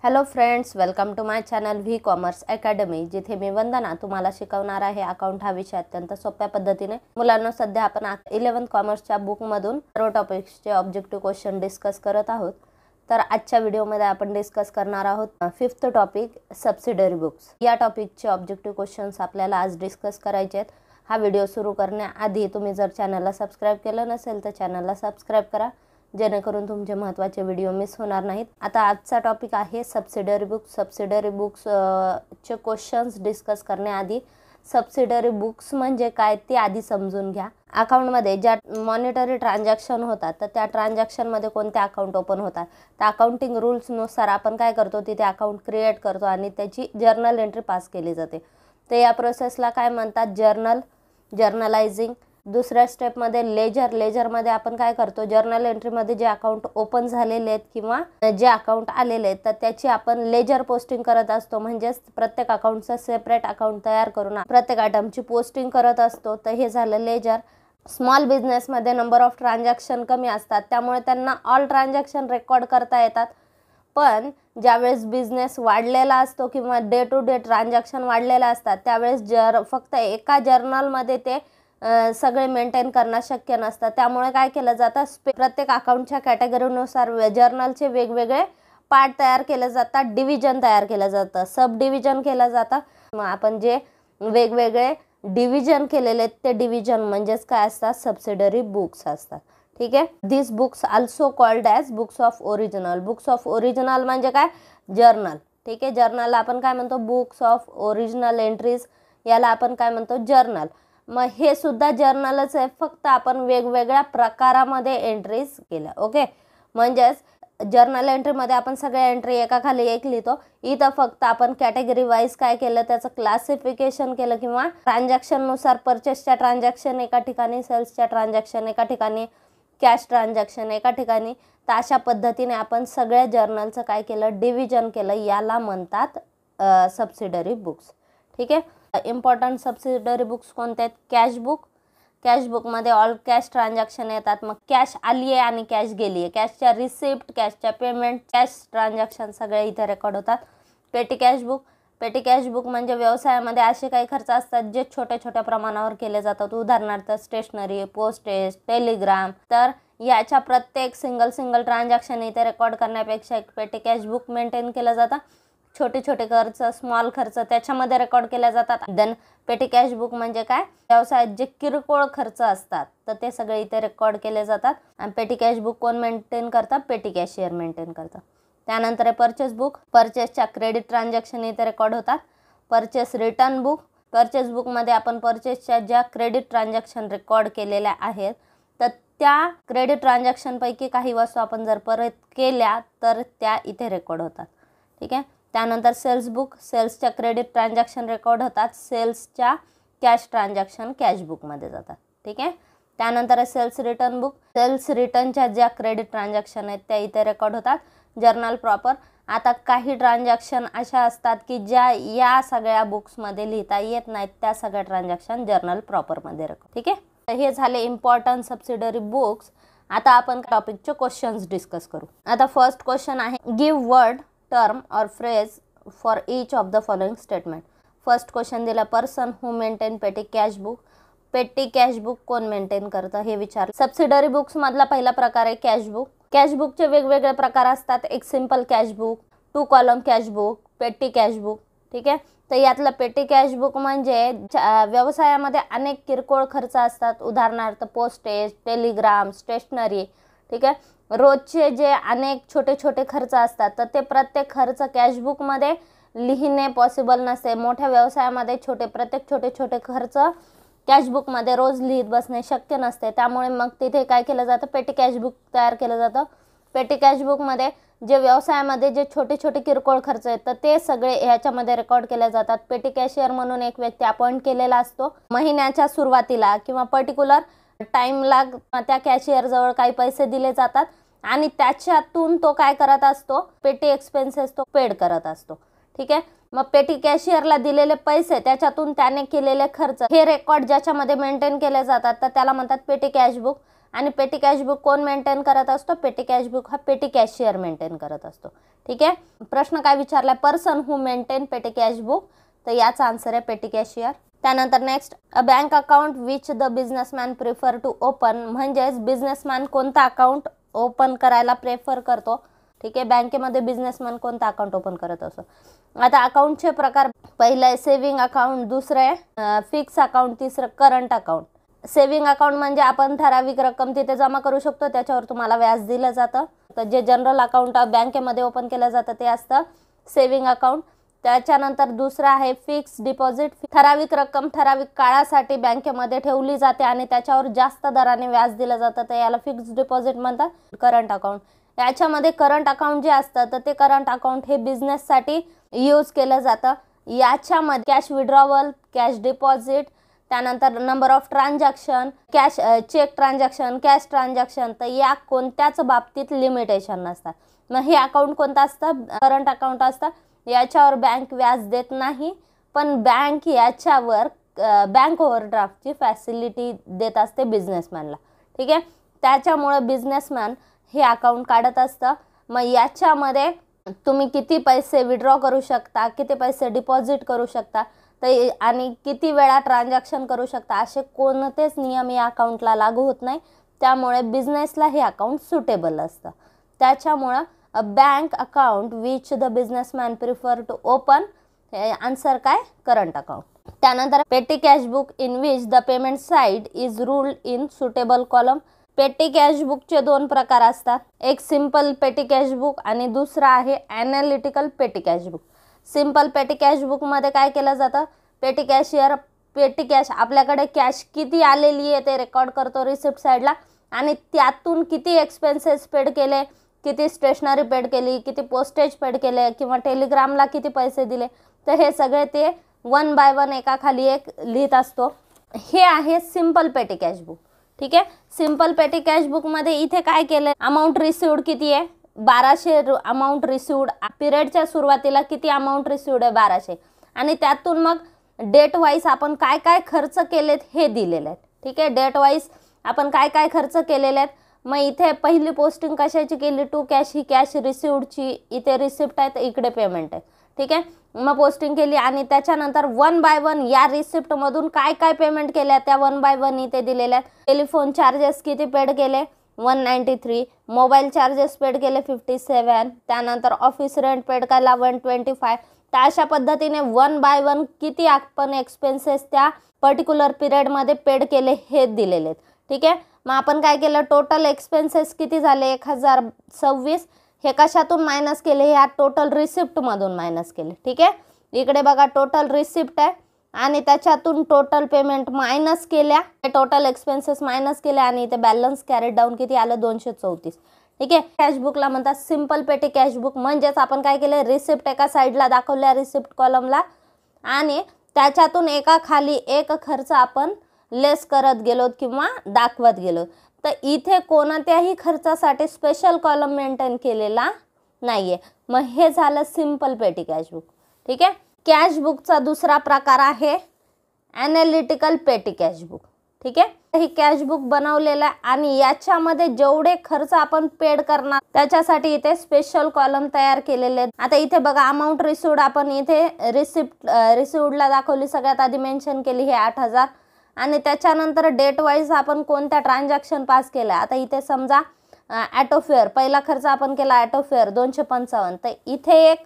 Hello friends, welcome to my channel V commerce academy, जिथे मी वंदना तुम्हाला शिकवणार आहे अकाउंट हा विषय अत्यंत सोप्या पद्धतीने। मुलांना सध्या आपण 11th कॉमर्सच्या बुकमधून सर्व टॉपिक्सचे ऑब्जेक्टिव्ह क्वेश्चन डिस्कस करत आहोत। तर आजच्या व्हिडिओमध्ये आपण डिस्कस करणार आहोत 5th टॉपिक सबसिडरी बुक्स। या टॉपिकचे ऑब्जेक्टिव्ह क्वेश्चन्स आपल्याला आज डिस्कस करायचे आहेत। हा व्हिडिओ सुरू करण्याआधी तुम्ही जर चॅनलला सबस्क्राइब केलं नसेल तर चॅनलला सबस्क्राइब करा, जेणेकरून तुमचे महत्त्वाचे व्हिडिओ मिस होणार नाहीत। आता आजचा टॉपिक आहे सबसिडरी बुक्स। सबसिडरी बुक्स चे क्वेश्चन्स डिस्कस करण्याआधी सबसिडरी बुक्स म्हणजे काय ते आधी समजून घ्या। अकाउंटमध्ये ज्या मॉनिटरी ट्रान्झॅक्शन होतात तर त्या ट्रान्झॅक्शनमध्ये कोणते अकाउंट ओपन होतात, तर अकाउंटिंग रूल्सनुसार आपण काय करतो, तिथे अकाउंट क्रिएट करतो आणि त्याची जर्नल एंट्री पास केली जाते। तर या प्रोसेसला काय म्हणतात, जर्नलायझिंग। दुसऱ्या स्टेपमध्ये लेजरमध्ये आपण काय करतो, जर्नल एंट्रीमध्ये जे अकाउंट ओपन झालेले आहेत किंवा जे अकाउंट आलेले आहेत तर त्याची आपण लेजर पोस्टिंग करत असतो। म्हणजे प्रत्येक अकाउंटचं सेपरेट अकाउंट तयार करून प्रत्येक आयटमची पोस्टिंग करत असतो। तर हे झालं लेजर। स्मॉल बिझनेसमध्ये नंबर ऑफ ट्रान्झॅक्शन कमी असतात, त्यामुळे त्यांना ऑल ट्रान्झॅक्शन रेकॉर्ड करता येतात। पण ज्यावेळेस बिझनेस वाढलेला असतो किंवा डे टू डे ट्रान्झॅक्शन वाढलेले असतात त्यावेळेस फक्त एका जर्नलमध्ये ते सगळे मेंटेन करणं शक्य नसतं। त्यामुळे काय केलं जातं, प्रत्येक अकाउंटच्या कॅटेगरीनुसार जर्नलचे वेगवेगळे पार्ट तयार केले जातात, डिव्हिजन तयार केलं जातं, सब डिव्हिजन केलं जातं। मग आपण जे वेगवेगळे डिव्हिजन केलेले ते डिव्हिजन म्हणजेच काय असतात, सबसिडरी बुक्स असतात। ठीक आहे। This books also called as books of original. Books of original म्हणजे काय, जर्नल। ठीक आहे। जर्नलला आपण काय म्हणतो, बुक्स ऑफ ओरिजिनल एंट्रीज, याला आपण काय म्हणतो, जर्नल। मग हे सुद्धा जर्नलच आहे, फक्त आपण वेगवेगळ्या प्रकारामध्ये एंट्रीज केल्या। ओके, म्हणजेच जर्नल एंट्रीमध्ये आपण सगळ्या एंट्री एकाखाली एक लिहितो, इथं फक्त आपण कॅटेगरी वाईज काय केलं, त्याचं क्लासिफिकेशन केलं किंवा ट्रान्झॅक्शननुसार परचेसच्या ट्रान्झॅक्शन एका ठिकाणी, सेल्सच्या ट्रान्झॅक्शन एका ठिकाणी, कॅश ट्रान्झॅक्शन एका ठिकाणी। तर अशा पद्धतीने आपण सगळ्या जर्नलचं काय केलं, डिव्हिजन केलं। याला म्हणतात सबसिडरी बुक्स। ठीक आहे। इम्पॉर्टंट सबसिडरी बुक्स कोणते आहेत, कॅश बुक। कॅश बुकमध्ये ऑल कॅश ट्रान्झॅक्शन येतात। मग कॅश आली आहे आणि कॅश गेली आहे, कॅशच्या रिसिप्ट, कॅशच्या पेमेंट, कॅश ट्रान्झॅक्शन सगळे इथे रेकॉर्ड होतात। पेटी कॅश बुक। पेटी कॅश बुक म्हणजे व्यवसायामध्ये असे काही खर्च असतात जे छोट्या छोट्या प्रमाणावर केले जातात। उदाहरणार्थ स्टेशनरी, पोस्टेज, टेलिग्राम। तर याच्या प्रत्येक सिंगल ट्रान्झॅक्शन इथे रेकॉर्ड करण्यापेक्षा एक पेटी कॅश बुक मेंटेन केलं जातं। छोटे छोटे खर्च, स्मॉल खर्च त्याच्यामध्ये रेकॉर्ड केले जातात। देन पेटी कॅश बुक म्हणजे काय, व्यवसायात जे किरकोळ खर्च असतात तर ते सगळे इथे रेकॉर्ड केले जातात। आणि पेटी कॅश बुक कोण मेंटेन करतात, पेटी कॅशियर मेंटेन करतात। त्यानंतर आहे परचेस बुक। परचेसच्या क्रेडिट ट्रान्झॅक्शन इथे रेकॉर्ड होतात। Purchase return book. परचेस बुकमध्ये आपण परचेसच्या ज्या क्रेडिट ट्रान्झॅक्शन रेकॉर्ड केलेल्या आहेत तर त्या क्रेडिट ट्रान्झॅक्शनपैकी काही वस्तू आपण जर परत केल्या तर त्या इथे रेकॉर्ड होतात। ठीक आहे। त्यानंतर सेल्स बुक। सेल्सच्या क्रेडिट ट्रान्झॅक्शन रेकॉर्ड होतात, सेल्सच्या कॅश ट्रान्झॅक्शन कॅश बुकमध्ये जातात। ठीक आहे। त्यानंतर आहे सेल्स रिटर्न बुक। सेल्स रिटर्नच्या ज्या क्रेडिट ट्रान्झॅक्शन आहेत त्या इथे रेकॉर्ड होतात। Journal proper. आता काही ट्रान्झॅक्शन अशा असतात की ज्या या सगळ्या बुक्समध्ये लिहिता येत नाहीत, त्या सगळ्या ट्रान्झॅक्शन जर्नल प्रॉपरमध्ये रेकॉर्ड। ठीक आहे। तर हे झाले इम्पॉर्टंट सबसिडरी बुक्स। आता आपण टॉपिकचे क्वेश्चन्स डिस्कस करू। आता फर्स्ट क्वेश्चन आहे, गिव्ह वर्ड, टर्म और phrase for each of the following statement. First question दिला, person who maintain petty cash book. पेटी कॅश बुक कोण मेंटेन करतं हे विचार। सबसिडरी बुक्स मधला पहिला प्रकार आहे कॅश बुक। कॅश बुकचे वेगवेगळे प्रकार असतात, एक simple cash book, 2 column cash book, पेटी कॅश बुक। ठीक आहे। तर यातलं पेटी कॅश बुक म्हणजे व्यवसायामध्ये अनेक किरकोळ खर्च असतात, उदाहरणार्थ पोस्टेज, टेलिग्राम, स्टेशनरी। ठीक आहे। रोजचे जे अनेक छोटे छोटे खर्च असतात तर ते प्रत्येक खर्च कॅश बुकमध्ये लिहिणे पॉसिबल नसते। मोठ्या व्यवसायामध्ये प्रत्येक छोटे छोटे खर्च कॅश बुकमध्ये रोज लिहित बसणे शक्य नसते। त्यामुळे मग तिथे काय केलं जातं, पेटी कॅश बुक तयार केलं जातं। पेटी कॅश बुकमध्ये जे व्यवसायामध्ये जे छोटे छोटे किरकोळ खर्च आहेत तर ते सगळे ह्याच्यामध्ये रेकॉर्ड केले जातात। पेटी कॅशियर म्हणून एक व्यक्ती अपॉइंट केलेला असतो। महिन्याच्या सुरुवातीला किंवा पर्टिक्युलर टाइमला त्या कॅशियर जवळ काही पैसे दिले जातात आणि त्याच्यातून तो काय करत असतो, पेटी एक्सपेन्सेस तो पेड करत असतो। ठीक आहे। मग पेटी कॅशियरला दिलेले पैसे त्याच्यातून त्याने केलेले खर्च हे रेकॉर्ड ज्याच्यामध्ये मेंटेन केले जातात तर त्याला म्हणतात पेटी कॅश बुक। आणि पेटी कॅश बुक कोण मेंटेन करत असतो, पेटी कॅश बुक हा पेटी कॅशियर मेंटेन करत असतो। ठीक आहे। प्रश्न काय विचारलाय, person who maintain petty cash book, तर याचा आन्सर आहे पेटी कॅशियर। त्यानंतर next, a bank account which the businessman prefer to open, म्हणजेच बिझनेसमॅन कोणता अकाउंट ओपन करायला प्रेफर करतो। ठीक आहे, बँकेमध्ये बिझनेसमॅन कोणता अकाउंट ओपन करत असतो। आता अकाउंटचे प्रकार, पहिलं आहे सेव्हिंग अकाउंट, दुसरं आहे फिक्स अकाउंट, तिसरं करंट अकाउंट। सेव्हिंग अकाउंट म्हणजे आपण ठराविक रक्कम तिथे जमा करू शकतो, त्याच्यावर तुम्हाला व्याज दिलं जातं। तर जे जनरल अकाउंट बँकेमध्ये ओपन केलं जातं ते असतं सेव्हिंग अकाउंट। त्याच्यानंतर दुसरं आहे फिक्स डिपॉझिट, ठराविक रक्कम ठराविक काळासाठी बँकेमध्ये ठेवली जाते आणि त्याच्यावर जास्त दराने व्याज दिलं जातं, तर याला फिक्स डिपॉझिट म्हणतात। करंट अकाउंट, याच्यामध्ये करंट अकाउंट जे असतं तर ते करंट अकाउंट हे बिझनेससाठी यूज केलं जातं। याच्यामध्ये कॅश विड्रॉवल, कॅश डिपॉझिट, त्यानंतर number of transaction, cash check transaction, cash transaction, तर या कोणत्याच बाबतीत लिमिटेशन नसतात। मग हे अकाउंट कोणतं असतं, करंट अकाउंट असतं। याच्यावर बँक व्याज देत नाही, पण बँक याच्यावर बँक ओव्हरड्राफ्टची फॅसिलिटी देत असते बिझनेसमॅनला। ठीक आहे, त्याच्यामुळे बिझनेसमॅन हे अकाउंट काढत असतं। मग याच्यामध्ये तुम्ही किती पैसे विड्रॉ करू शकता, किती पैसे डिपॉझिट करू शकता, तर आणि किती वेळा ट्रान्झॅक्शन करू शकता, असे कोणतेच नियम या अकाउंटला लागू होत नाही। त्यामुळे बिझनेसला हे अकाउंट सुटेबल असतं। त्याच्यामुळं अ bank account which the businessman prefer to open, answer काय, करंट अकाउंट। त्यानंतर petty cash book in which the payment side is ruled in suitable column. Petty cash बुकचे दोन प्रकार असतात, एक सिंपल पेटी कॅश बुक आणि दुसरा आहे ॲनालिटिकल पेटी कॅश बुक। सिंपल पेटी कॅश बुकमध्ये काय केलं जातं, पेटी कॅशियर पेटी कॅश आपल्याकडे कॅश किती आलेली आहे ते रेकॉर्ड करतो रिसिप्ट साईडला, आणि त्यातून किती एक्सपेन्सेस पेड केले, किती स्टेशनरी पेड केली, किती पोस्टेज पेड केले, किंवा टेलिग्रामला किती पैसे दिले, तर हे सगळे ते वन बाय वन एकाखाली एक लिहित असतो। हे आहे सिंपल पेटी कॅश बुक। ठीक आहे, सिंपल पेटी कॅश बुकमध्ये इथे काय केलं, अमाऊंट रिसिव्ड किती आहे, 1200 अमाऊंट रिसिव्ड, पिरियडच्या सुरुवातीला किती अमाऊंट रिसिव्ड आहे 1200, आणि त्यातून मग डेट वाईज आपण काय काय खर्च केलेत हे दिलेले आहेत। ठीक आहे, डेट वाईज आपण काय काय खर्च केलेले आहेत। मग इथे पहिली पोस्टिंग कशाची केली, टू कॅश, ही कॅश रिसिव्डची, इथे रिसिप्ट आहे तर इकडे पेमेंट आहे। ठीक आहे, मग पोस्टिंग केली आणि त्याच्यानंतर वन बाय वन या रिसिप्टमधून काय काय पेमेंट केल्या त्या वन बाय वन इथे दिलेल्या आहेत। टेलिफोन चार्जेस किती पेड केले, 193, मोबाईल चार्जेस पेड केले 57, त्यानंतर ऑफिस रेंट पेड केला 125। तर अशा पद्धतीने वन बाय वन किती आपण एक्सपेन्सेस त्या पर्टिक्युलर पिरियडमध्ये पेड केले हे दिलेले आहेत। ठीक आहे, मग आपण काय केलं, टोटल एक्सपेन्सेस किती झाले 1026, हे कशातून मायनस केले, ह्या टोटल रिसिप्टमधून मायनस केले। ठीक आहे, इकडे बघा टोटल रिसिप्ट आहे आणि त्याच्यातून टोटल पेमेंट मायनस केल्या, टोटल एक्सपेन्सेस मायनस केले आणि इथे बॅलन्स कॅरीड डाऊन किती आलं 234। ठीक आहे, कॅश बुकला म्हणतात सिंपल पेटी कॅश बुक, म्हणजेच आपण काय केलं, रिसिप्ट एका साईडला दाखवल्या रिसिप्ट कॉलमला, आणि त्याच्यातून एका खाली एक खर्च आपण लेस करत गेलो किंवा दाखवत गेलो। तर इथे कोणत्याही खर्चासाठी स्पेशल कॉलम मेंटेन केलेला नाहीये। मग हे झालं सिंपल पेटी कॅश बुक। ठीक आहे, कॅश बुकचा दुसरा प्रकार आहे ॲनालिटिकल पेटी कॅश बुक। ठीक आहे, ही कॅश बुक बनवलेलं आहे आणि याच्यामध्ये जेवढे खर्च आपण पेड करणार त्याच्यासाठी इथे स्पेशल कॉलम तयार केलेले आहेत। आता इथे बघा अमाऊंट रिसिव्ड आपण इथे रिसिव्डला दाखवली, सगळ्यात आधी मेन्शन केली हे 8000, आणि त्याच्यानंतर डेट वाईज आपण कोणत्या ट्रान्झॅक्शन पास केल्या। आता इथे समजा ॲटोफेअर पहिला खर्च आपण केला ॲटोफेअर 255, तर इथे एक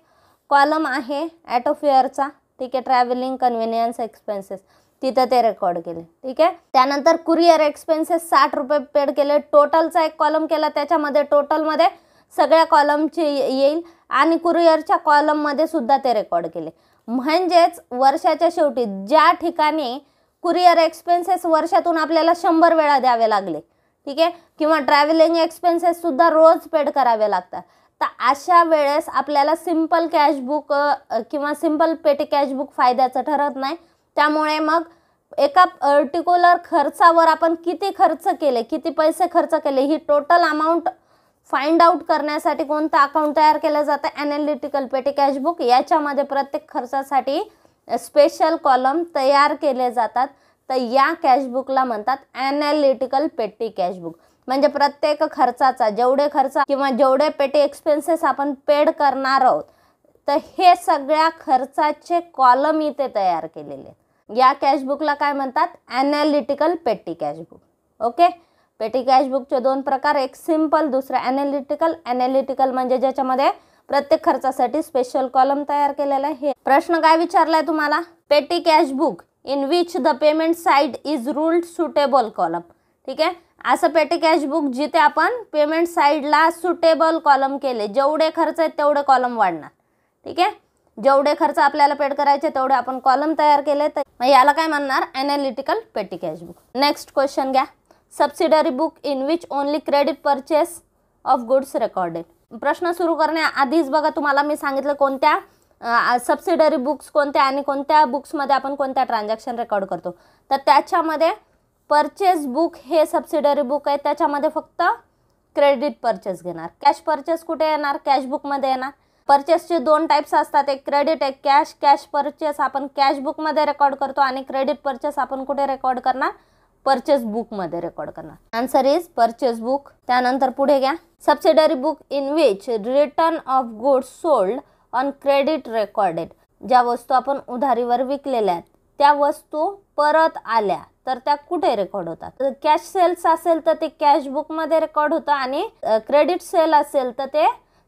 कॉलम आहे ॲटोफेअरचा। ठीक आहे, ट्रॅव्हलिंग कन्व्हिनियन्स एक्सपेन्सेस, तिथं ते रेकॉर्ड केले। ठीक आहे, त्यानंतर कुरिअर एक्सपेन्सेस 60 रुपये पेड केले, टोटलचा एक कॉलम केला, त्याच्यामध्ये टोटलमध्ये सगळ्या कॉलमचे येईल आणि कुरिअरच्या कॉलममध्ये सुद्धा ते रेकॉर्ड केले। म्हणजेच वर्षाच्या शेवटी ज्या ठिकाणी कुरिअर एक्सपेन्सेस वर्षातून आपल्याला 100 वेळा द्यावे लागले, ठीक आहे, किंवा ट्रॅव्हलिंग एक्सपेन्सेस सुद्धा रोज पेड करावे लागतात, तर अशा वेळेस आपल्याला सिंपल कॅश बुक किंवा सिंपल पेटी कॅश बुक फायद्याचं ठरत नाही। त्यामुळे मग एका पर्टिक्युलर खर्चावर आपण किती खर्च केले, किती पैसे खर्च केले, ही टोटल अमाऊंट फाइंड आउट करण्यासाठी कोणतं अकाउंट तयार केलं जातं, ॲनालिटिकल पेटी कॅश बुक। याच्यामध्ये प्रत्येक खर्चासाठी स्पेशल कॉलम तयार केले जातात, तर या कॅश बुकला म्हणतात ॲनालिटिकल पेटी कॅश बुक। म्हणजे प्रत्येक खर्चाचा जेवढे खर्च किंवा जेवढे पेटी एक्सपेन्सेस आपण पेड करणार आहोत तर हे सगळ्या खर्चाचे कॉलम इथे तयार केलेले. या कॅशबुकला काय म्हणतात? ॲनालिटिकल पेटी कॅशबुक. ओके. पेटी कॅशबुकचे दोन प्रकार, एक सिंपल, दुसरा ॲनालिटिकल. ॲनालिटिकल म्हणजे ज्याच्यामध्ये प्रत्येक खर्चासाठी स्पेशल कॉलम तयार केलेला आहे. प्रश्न काय विचारलाय तुम्हाला? Petty cashbook in which the payment side is ruled suitable column. ठीक आहे. असं पेटी कॅशबुक जिथे आपण पेमेंट साइडला सुटेबल कॉलम केले, जेवढे खर्च आहेत तेवढे कॉलम वाढणार. ठीक आहे. जेवढे खर्च आपल्याला पेड करायचे तेवढे आपण कॉलम तयार केले, तर याला काय म्हणणार? ॲनालिटिकल पेटी कॅशबुक. नेक्स्ट क्वेश्चन घ्या. Subsidiary book in which only credit purchase of goods recorded. प्रश्न सुरू करण्याआधीच बघा तुम्हाला मी सांगितलं कोणत्या सबसिडरी बुक्स कोणत्या आणि कोणत्या बुक्समध्ये आपण कोणत्या ट्रान्झॅक्शन रेकॉर्ड करतो. तर त्याच्यामध्ये परचेस बुक हे सबसिडरी बुक आहे, त्याच्यामध्ये फक्त क्रेडिट परचेस घेणार. कॅश परचेस कुठे येणार? कॅशबुकमध्ये येणार. परचेसचे दोन टाइप्स असतात, एक क्रेडिट एक कॅश. कॅश परचेस आपण कॅश बुकमध्ये रेकॉर्ड करतो आणि क्रेडिट परचेस आपण कुठे रेकॉर्ड करणार? परचेस बुकमध्ये रेकॉर्ड करणार. Answer is purchase book. त्यानंतर पुढे घ्या. Subsidiary book in which return of goods sold on credit recorded. ज्या वस्तू आपण उधारीवर विकलेल्या आहेत त्या वस्तू परत आल्या तर त्या कुठे रेकॉर्ड होतात? कॅश सेल्स असेल तर ते कॅश बुकमध्ये रेकॉर्ड होतं आणि क्रेडिट सेल असेल तर ते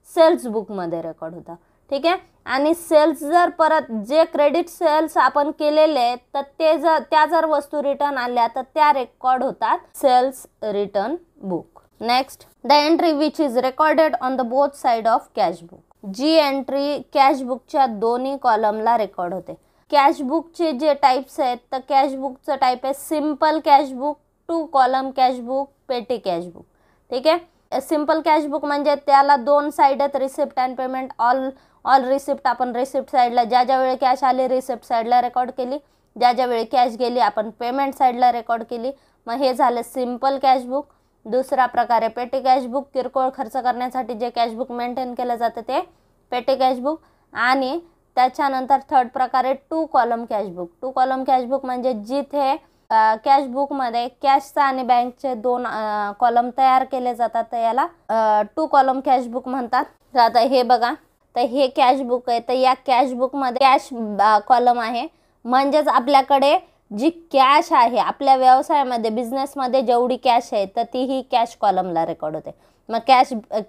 सेल्स बुकमध्ये रेकॉर्ड होतं. ठीक आहे. आणि सेल्स जर परत जे क्रेडिट सेल्स आपण केलेले तर ते त्या जर वस्तू रिटर्न आल्या तर त्या रेकॉर्ड होतात sales return book. Next, the entry which is recorded on the both side of cash book. जी एंट्री कॅश बुकच्या दोन्ही कॉलमला रेकॉर्ड होते. कॅश बुकचे जे टाइप्स आहेत तर कॅश बुकचं टाइप आहे simple cash book, 2 column cash book, पेटी कॅश बुक. ठीक आहे. सिंपल कॅश बुक म्हणजे त्याला दोन साइड आहेत, receipt and payment. All receipt आपण रिसिप्ट साइडला ज्या वेळी कॅश आली रिसिप्ट साइडला रेकॉर्ड केली, ज्या वेळी कॅश गेली आपण पेमेंट साइडला रेकॉर्ड केली. मग हे झालं सिंपल कॅश बुक. दुसरा प्रकार आहे पेटी कॅश बुक. किरकोळ खर्च करण्यासाठी जे कॅश बुक मेंटेन केलं जातं ते पेटी कॅश बुक. आणि त्याच्यानंतर थर्ड प्रकार आहे 2 column cash book. 2 column cash book म्हणजे जिथे कॅश बुकमध्ये कॅशचा आणि बँकचे 2 कॉलम तयार केले जातात, तर याला 2 कॉलम कॅश बुक म्हणतात. तर आता हे बघा, तर हे कॅश बुक आहे, तर या कॅश बुकमध्ये कॅश कॉलम आहे. म्हणजेच आपल्याकडे जी कॅश आहे आपल्या व्यवसायामध्ये बिझनेसमध्ये जेवढी कॅश आहे तर ती ही कॅश कॉलमला रेकॉर्ड होते. मग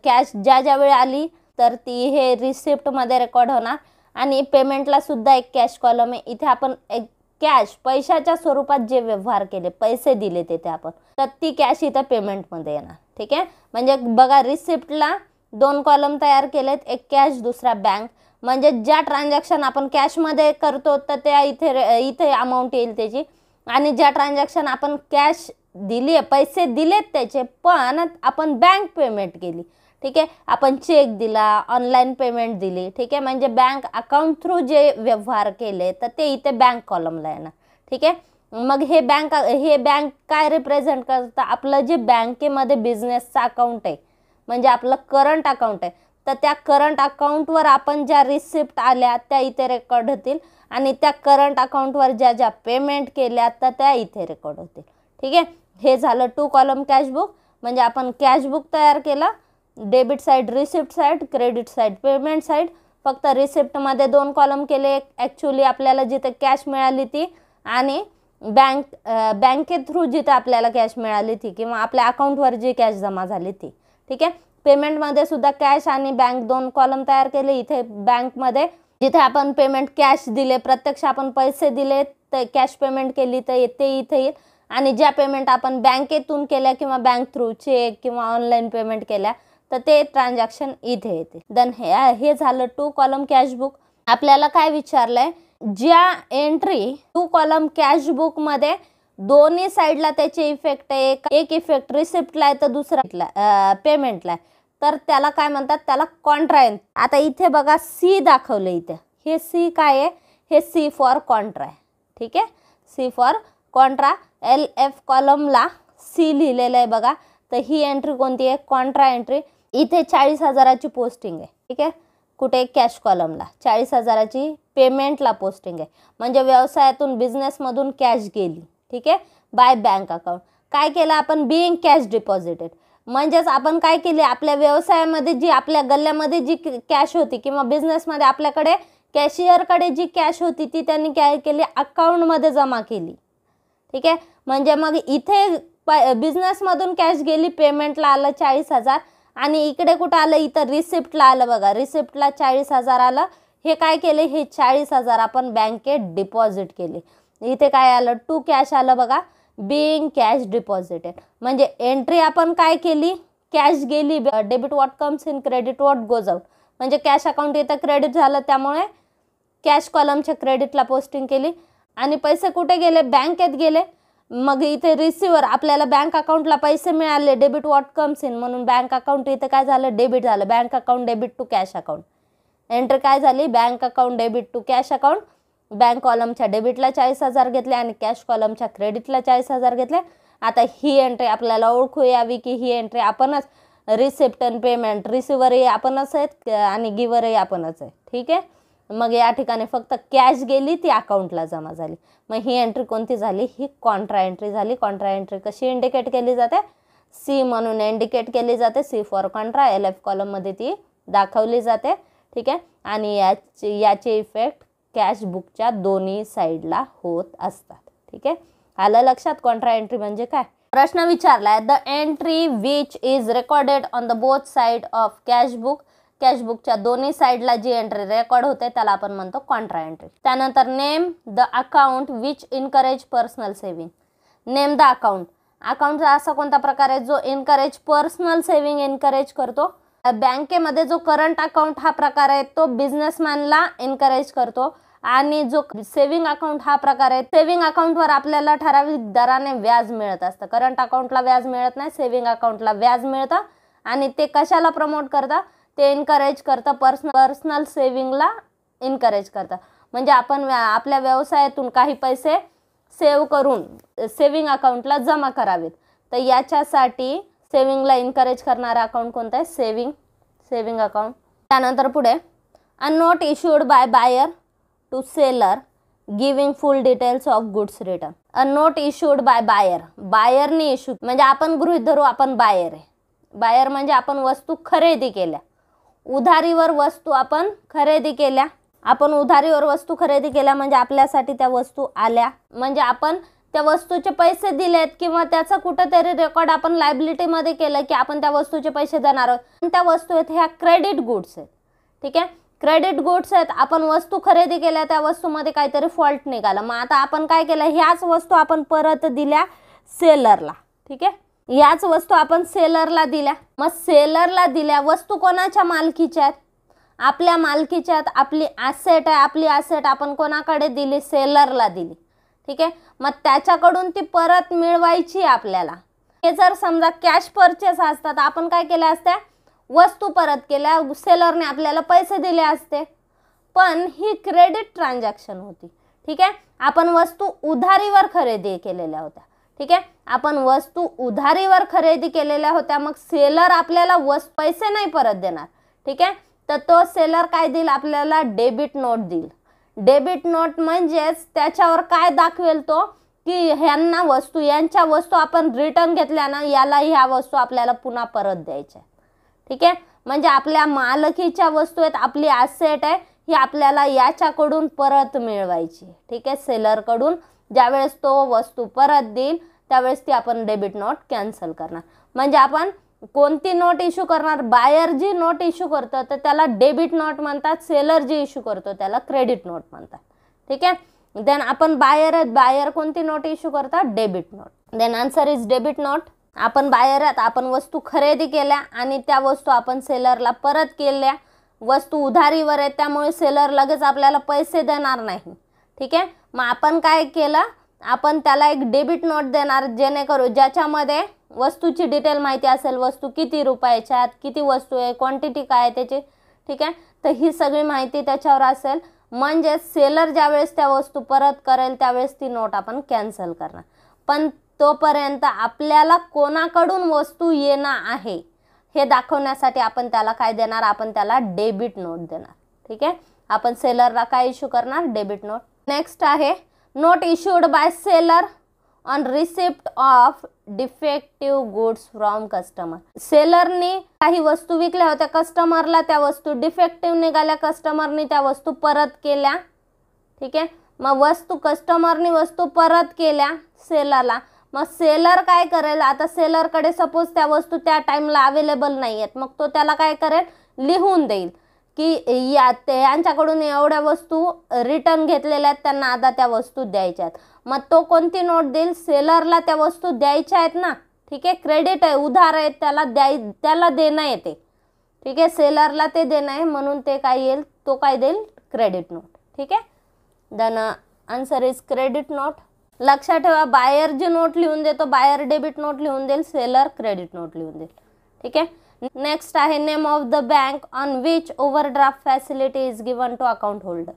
कॅश ज्या वेळी आली तर ती हे रिसिप्टमध्ये रेकॉर्ड होणार. आणि पेमेंटला सुद्धा एक कॅश कॉलम आहे. इथे आपण एक कॅश पैशाच्या स्वरूपात जे व्यवहार केले, पैसे दिले तिथे आपण, तर ती कॅश इथं पेमेंटमध्ये येणार. ठीक आहे. म्हणजे बघा रिसिप्टला 2 कॉलम तयार केलेत, एक कॅश दुसरा बँक. म्हणजे ज्या ट्रान्झॅक्शन आपण कॅशमध्ये करतो तर त्या इथे अमाऊंट येईल त्याची. आणि ज्या ट्रान्झॅक्शन आपण कॅश दिली आहे, पैसे दिलेत त्याचे, पण आपण बँक पेमेंट केली. ठीक आहे. आपण चेक दिला, ऑनलाईन पेमेंट दिली. ठीक आहे. म्हणजे बँक अकाउंट थ्रू जे व्यवहार केले तर ते इथे बँक कॉलमला येणार. ठीक आहे. मग हे बँक काय रिप्रेझेंट करतं? आपलं जे बँकेमध्ये बिझनेसचं अकाउंट आहे म्हणजे आपलं करंट अकाउंट आहे, तर त्या करंट अकाउंटवर आपण ज्या रिसिप्ट आल्या त्या इथे रेकॉर्ड होतील आणि त्या करंट अकाउंटवर ज्या पेमेंट केल्या तर त्या इथे रेकॉर्ड होतील. ठीक आहे. हे झालं 2 कॉलम कॅश बुक. म्हणजे आपण कॅश बुक तयार केलं, debit side receipt side, credit side payment side. फक्त रिसिप्टमध्ये 2 कॉलम केले, ॲक्च्युली आपल्याला जिथे कॅश मिळाली ती आणि बँके थ्रू जिथे आपल्याला कॅश मिळाली ती किंवा आपल्या अकाउंटवर जी कॅश जमा झाली ती. ठीक आहे. पेमेंटमध्ये सुद्धा कॅश आणि बँक 2 कॉलम तयार केले. इथे बँकमध्ये जिथे आपण पेमेंट कॅश दिले, प्रत्यक्ष आपण पैसे दिले तर कॅश पेमेंट केली तर ते इथे येईल. आणि ज्या पेमेंट आपण बँकेतून केल्या किंवा बँक थ्रू चेक किंवा ऑनलाईन पेमेंट केल्या तर ते ट्रान्झॅक्शन इथे येते. देन हे झालं 2 कॉलम कॅश बुक. आपल्याला काय विचारलंय? ज्या एंट्री 2 कॉलम कॅश बुकमध्ये दोन्ही साईडला त्याचे इफेक्ट आहे, एक इफेक्ट रिसिप्टला आहे तर दुसरा पेमेंटला आहे, तर त्याला काय म्हणतात? त्याला कॉन्ट्रा. आता इथे बघा सी दाखवलं इथे. हे सी काय आहे? हे सी फॉर कॉन्ट्रा आहे. ठीक आहे. C for contra. LF कॉलमला सी लिहिलेलं आहे बघा. तर ही एंट्री कोणती आहे? Contra entry. इथे 40,000ची पोस्टिंग आहे. ठीक आहे. कुठे? कॅश कॉलमला 40,000ची पेमेंटला पोस्टिंग आहे. म्हणजे व्यवसायातून बिझनेसमधून कॅश गेली. ठीक आहे. Bye bank account. काय केलं आपण, बिईंग कॅश डिपॉझिटेड, म्हणजेच आपण काय केली, आपल्या व्यवसायामध्ये जी आपल्या गल्ल्यामध्ये जी कॅश होती किंवा बिझनेसमध्ये आपल्याकडे कॅशियरकडे जी कॅश होती ती त्यांनी काय केली, अकाउंटमध्ये जमा केली. ठीक आहे, म्हणजे मग इथे बिझनेसमधून कॅश गेली, पेमेंटला आलं 40,000 आणि इकडे कुठं आलं, इथं रिसिप्टला आलं बघा, रिसिप्टला 40,000 आलं. हे काय केले, हे 40,000 आपण बँकेत डिपॉझिट केले. इथे काय आलं, टू कॅश आलं बघा, बिईंग कॅश डिपॉझिटेड, म्हणजे एंट्री आपण काय केली, कॅश गेली, debit what comes in, credit what goes out, म्हणजे कॅश अकाउंट इथं क्रेडिट झालं त्यामुळे कॅश कॉलमच्या क्रेडिटला पोस्टिंग केली. आणि पैसे कुठे गेले, बँकेत गेले. मग इथे रिसिव्हर, आपल्याला बँक अकाउंटला पैसे मिळाले, डेबिट व्हॉट कम्स इन, म्हणून बँक अकाउंट इथे काय झालं, डेबिट झालं. Bank account debit to cash account, entry काय झाली, bank account debit to cash account. Bank कॉलमच्या डेबिटला 40,000 घेतले आणि कॅश कॉलमच्या क्रेडिटला 40,000 घेतले. आता ही एंट्री आपल्याला ओळखू यावी की ही एंट्री आपणच, रिसिप्ट अँड पेमेंट, रिसिव्हरही आपणच आहेत आणि गिव्हरही आपणच आहे. ठीक आहे, मग या ठिकाणी फक्त कॅश गेली, ती अकाउंटला जमा झाली. मग ही एंट्री कोणती झाली, ही कॉन्ट्रा एंट्री झाली. कॉन्ट्रा एंट्री कशी इंडिकेट केली जाते, सी म्हणून इंडिकेट केली जाते, सी फॉर कॉन्ट्रा, LF कॉलममध्ये ती दाखवली जाते. ठीक आहे, आणि याचे इफेक्ट कॅश बुकच्या दोन्ही साईडला होत असतात. ठीक आहे, आलं लक्षात कॉन्ट्रा एंट्री म्हणजे काय. प्रश्न विचारलाय, the entry which is recorded on the both side of cash book, cash बुकच्या दोन्ही साईडला जी एंट्री रेकॉर्ड होते त्याला आपण म्हणतो कॉन्ट्रा एंट्री. त्यानंतर name the account which encourage personal saving, name the account, अकाउंटचा असा कोणता प्रकार आहे जो इनकरेज पर्सनल सेव्हिंग इनकरेज करतो. बँकेमध्ये जो करंट अकाउंट हा प्रकार आहे तो बिझनेसमॅनला इनकरेज करतो आणि जो सेव्हिंग अकाउंट हा प्रकार आहे, सेव्हिंग अकाउंटवर आपल्याला ठराविक दराने व्याज मिळत असतं. करंट अकाउंटला व्याज मिळत नाही, सेव्हिंग अकाउंटला व्याज मिळतं आणि ते कशाला प्रमोट करतं, ते इनकरेज करतं, पर्सनल सेव्हिंगला इनकरेज करतं. म्हणजे आपण आपल्या व्यवसायातून काही पैसे सेव्ह करून सेव्हिंग अकाउंटला जमा करावेत, तर याच्यासाठी सेव्हिंगला इनकरेज करणारा अकाउंट कोणतं आहे, सेव्हिंग अकाउंट. त्यानंतर पुढे, a note issued by buyer to seller giving full details of goods return. A note issued by buyer, बायरने इश्यू, म्हणजे आपण गृहीत धरू आपण बायर आहे. बायर म्हणजे आपण वस्तू खरेदी केल्या, उधारीवर वस्तू आपण खरेदी केल्या, आपण उधारीवर वस्तू खरेदी केल्या म्हणजे आपल्यासाठी त्या वस्तू आल्या, म्हणजे आपण त्या वस्तूचे पैसे दिलेत किंवा त्याचा कुठेतरी रेकॉर्ड आपण लायबिलिटीमध्ये केलं की आपण त्या वस्तूचे पैसे देणार आहोत. त्या वस्तू आहेत ह्या क्रेडिट गुड्स आहेत. ठीक आहे, क्रेडिट गुड्स आहेत, आपण वस्तू खरेदी केल्या, त्या वस्तूमध्ये काहीतरी फॉल्ट निघाला, मग आता आपण काय केलं, ह्याच वस्तू आपण परत दिल्या सेलरला. ठीक आहे, याच वस्तू आपण सेलरला दिल्या. मग सेलरला दिल्या, वस्तू कोणाच्या मालकीच्या आहेत, आपल्या मालकीच्या आहेत, आपली ॲसेट आहे, आपली ॲसेट आपण कोणाकडे दिली, सेलरला दिली. ठीक आहे, मग त्याच्याकडून ती परत मिळवायची आपल्याला. हे जर समजा कॅश परचेस असतात, आपण काय केलं असते, वस्तू परत केल्या, सेलरने आपल्याला पैसे दिले असते, पण ही क्रेडिट ट्रान्झॅक्शन होती. ठीक आहे, आपण वस्तू उधारीवर खरेदी केलेल्या होत्या. ठीक आहे, आपण वस्तू उधारीवर खरेदी केलेल्या होत्या, मग सेलर आपल्याला पैसे नाही परत देणार. ठीक आहे, तर तो सेलर काय देईल आपल्याला, डेबिट नोट देईल. डेबिट नोट म्हणजेच त्याच्यावर काय दाखवेल तो की ह्यांना वस्तू, यांच्या वस्तू आपण रिटर्न घेतल्या ना, याला ह्या वस्तू आपल्याला पुन्हा परत द्यायच्या. ठीक आहे, म्हणजे आपल्या मालकीच्या वस्तू आहेत, आपली ॲसेट आहे, ही आपल्याला याच्याकडून परत मिळवायची. ठीक आहे, सेलरकडून ज्यावेळेस तो वस्तू परत देईल त्यावेळेस ती आपण डेबिट नोट कॅन्सल करणार. म्हणजे आपण कोणती नोट इश्यू करणार, बायर जी नोट इश्यू करतो तर त्याला डेबिट नोट म्हणतात, सेलर जी इश्यू करतो त्याला क्रेडिट नोट म्हणतात. ठीक आहे, देन आपण बायर आहेत, बायर कोणती नोट इश्यू करतात, debit note. Then answer is debit note. आपण बायर आहेत, आपण वस्तू खरेदी केल्या आणि त्या वस्तू आपण सेलरला परत केल्या, वस्तू उधारीवर आहे त्यामुळे सेलर लगेच आपल्याला पैसे देणार नाही. ठीक आहे, मग आपण काय केलं, आपण त्याला एक डेबिट नोट देणार जेणेकरून ज्याच्यामध्ये वस्तूची डिटेल माहिती असेल, वस्तू किती रुपयाच्या आहेत, किती वस्तू आहे, क्वांटिटी काय आहे त्याची. ठीक आहे, तर ही सगळी माहिती त्याच्यावर असेल, म्हणजे सेलर ज्यावेळेस त्या वस्तू परत करेल त्यावेळेस ती नोट आपण कॅन्सल करणार. पण तोपर्यंत आपल्याला कोणाकडून वस्तू येणार आहे हे दाखवण्यासाठी आपण त्याला काय देणार, आपण त्याला डेबिट नोट देणार. ठीक आहे, आपण सेलरला काय इश्यू करणार, डेबिट नोट. नेक्स्ट आहे note issued by seller on receipt of defective goods from customer. सेलरनी काही वस्तू विकल्या होत्या कस्टमरला, त्या वस्तू डिफेक्टिव्ह निघाल्या, कस्टमरनी त्या वस्तू परत केल्या. ठीक आहे, मग कस्टमरनी वस्तू परत केल्या सेलरला. मग सेलर काय करेल, आता सेलरकडे सपोज त्या वस्तू त्या टाइमला अवेलेबल नाही आहेत, मग तो त्याला काय करेल, लिहून देईल की यांच्याकडून एवढ्या वस्तू रिटर्न घेतलेल्या आहेत, त्यांना आता त्या वस्तू द्यायच्या आहेत. मग तो कोणती नोट देईल, सेलरला त्या वस्तू द्यायच्या आहेत ना. ठीक आहे, क्रेडिट आहे, उधार आहे, त्याला देणं येते. ठीक आहे, सेलरला ते देणं आहे, म्हणून ते काय येईल, तो काय देईल, क्रेडिट नोट. ठीक आहे, then answer is credit note. लक्षात ठेवा, बायर जी नोट लिहून देतो, बायर डेबिट नोट लिहून देईल, सेलर क्रेडिट नोट लिहून देईल. ठीक आहे, नेक्स्ट आहे name of the bank on which overdraft facility is given to account holder.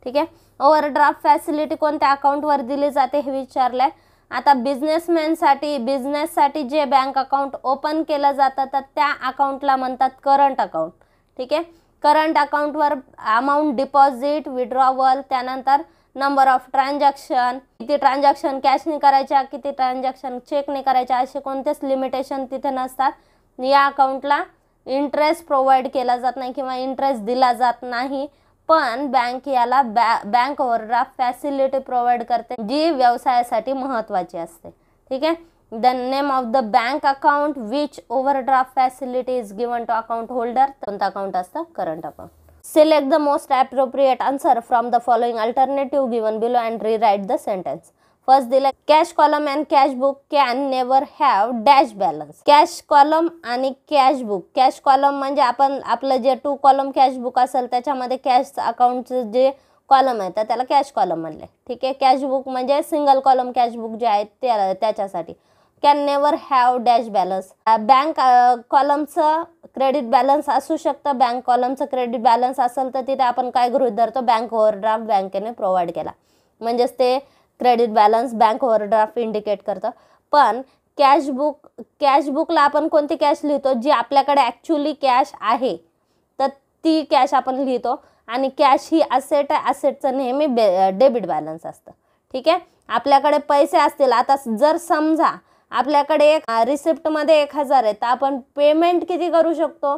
ठीक आहे, ओव्हरड्राफ्ट फॅसिलिटी कोणत्या अकाउंटवर दिली जाते हे विचारलंय. आता बिझनेससाठी जे बँक अकाउंट ओपन केलं जातं तर त्या अकाउंटला म्हणतात करंट अकाउंट. ठीक आहे, करंट अकाउंटवर अमाऊंट डिपॉझिट, विड्रॉवल, त्यानंतर नंबर ऑफ ट्रान्झॅक्शन, किती ट्रान्झॅक्शन कॅशने करायच्या, किती ट्रान्झॅक्शन चेकने करायच्या, असे कोणतेच लिमिटेशन तिथे नसतात. या अकाउंटला इंटरेस्ट प्रोव्हाइड केला जात नाही किंवा इंटरेस्ट दिला जात नाही, पण बँक याला बँक ओव्हरड्राफ्ट फॅसिलिटी प्रोव्हाइड करते जी व्यवसायासाठी महत्त्वाची असते. ठीक आहे, the name of the bank account which overdraft facility is given to account holder. कोणतं अकाउंट असतं, current account. Select the most appropriate answer from the following alternative given below and rewrite the sentence. First दिलं, cash column and cash book can never have dash balance. Cash column आणि cash book. Cash column म्हणजे आपलं जे 2 column cash book असेल त्याच्यामध्ये cash अकाउंटचं जे column आहे तर त्याला कॅश कॉलम म्हणले. ठीक आहे, कॅश बुक म्हणजे सिंगल कॉलम कॅश बुक जे आहे त्याच्यासाठी. Can never have dash balance. Bank कॉलमचं क्रेडिट बॅलन्स असू शकतं. बँक कॉलमचं क्रेडिट बॅलन्स असेल तर तिथे आपण काय गृहीत धरतो, बँक ओव्हरड्राफ्ट बँकेने प्रोव्हाइड केला, म्हणजेच ते credit balance bank overdraft indicate करतं. पण कॅश बुकला आपण कोणती कॅश लिहितो, जी आपल्याकडे ॲक्च्युली कॅश आहे तर ती कॅश आपण लिहितो. आणि कॅश ही असेट आहे, असेटचं नेहमी डेबिट बॅलन्स असतं. ठीक आहे, आपल्याकडे पैसे असतील, आता जर समजा आपल्याकडे रिसिप्टमध्ये 1000 आहे तर आपण पेमेंट किती करू शकतो,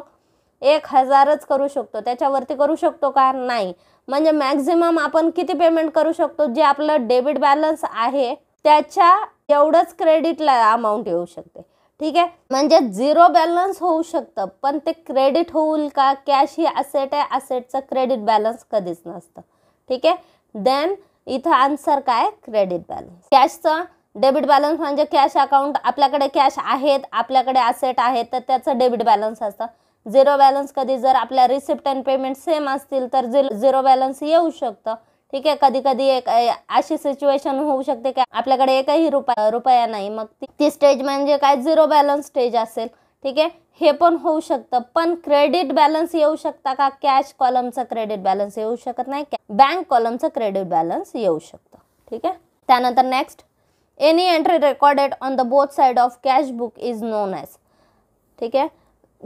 1000च करू शकतो. त्याच्यावरती करू शकतो का, नाही. म्हणजे मॅक्झिमम आपण किती पेमेंट करू शकतो, जे आपलं डेबिट बॅलन्स आहे त्याच्या एवढंच क्रेडिटला अमाऊंट येऊ शकते. ठीक आहे, म्हणजे 0 बॅलन्स होऊ शकतं पण ते क्रेडिट होईल का, कॅश ही असेट आहे, असेटचं क्रेडिट बॅलन्स कधीच नसतं. ठीक आहे, देन इथं आन्सर काय, क्रेडिट बॅलन्स. कॅशचं डेबिट बॅलन्स म्हणजे कॅश अकाउंट, आपल्याकडे कॅश आहेत, आपल्याकडे असेट आहेत तर त्याचं डेबिट बॅलन्स असतं. 0 बॅलन्स कधी, जर आपल्या रिसिप्ट अँड पेमेंट सेम असतील तर 0 बॅलन्स येऊ शकतं. ठीक आहे, कधी कधी एक अशी सिच्युएशन होऊ शकते की आपल्याकडे एकही रुपया नाही, मग ती स्टेज म्हणजे काय, 0 बॅलन्स स्टेज असेल. ठीक आहे, हे पण होऊ शकतं. पण क्रेडिट बॅलन्स येऊ शकता का, कॅश कॉलमचं क्रेडिट बॅलन्स येऊ शकत नाही, बँक कॉलमचं क्रेडिट बॅलन्स येऊ शकतं. ठीक आहे, त्यानंतर next, any entry recorded on the both side of cash book is known as. ठीक आहे,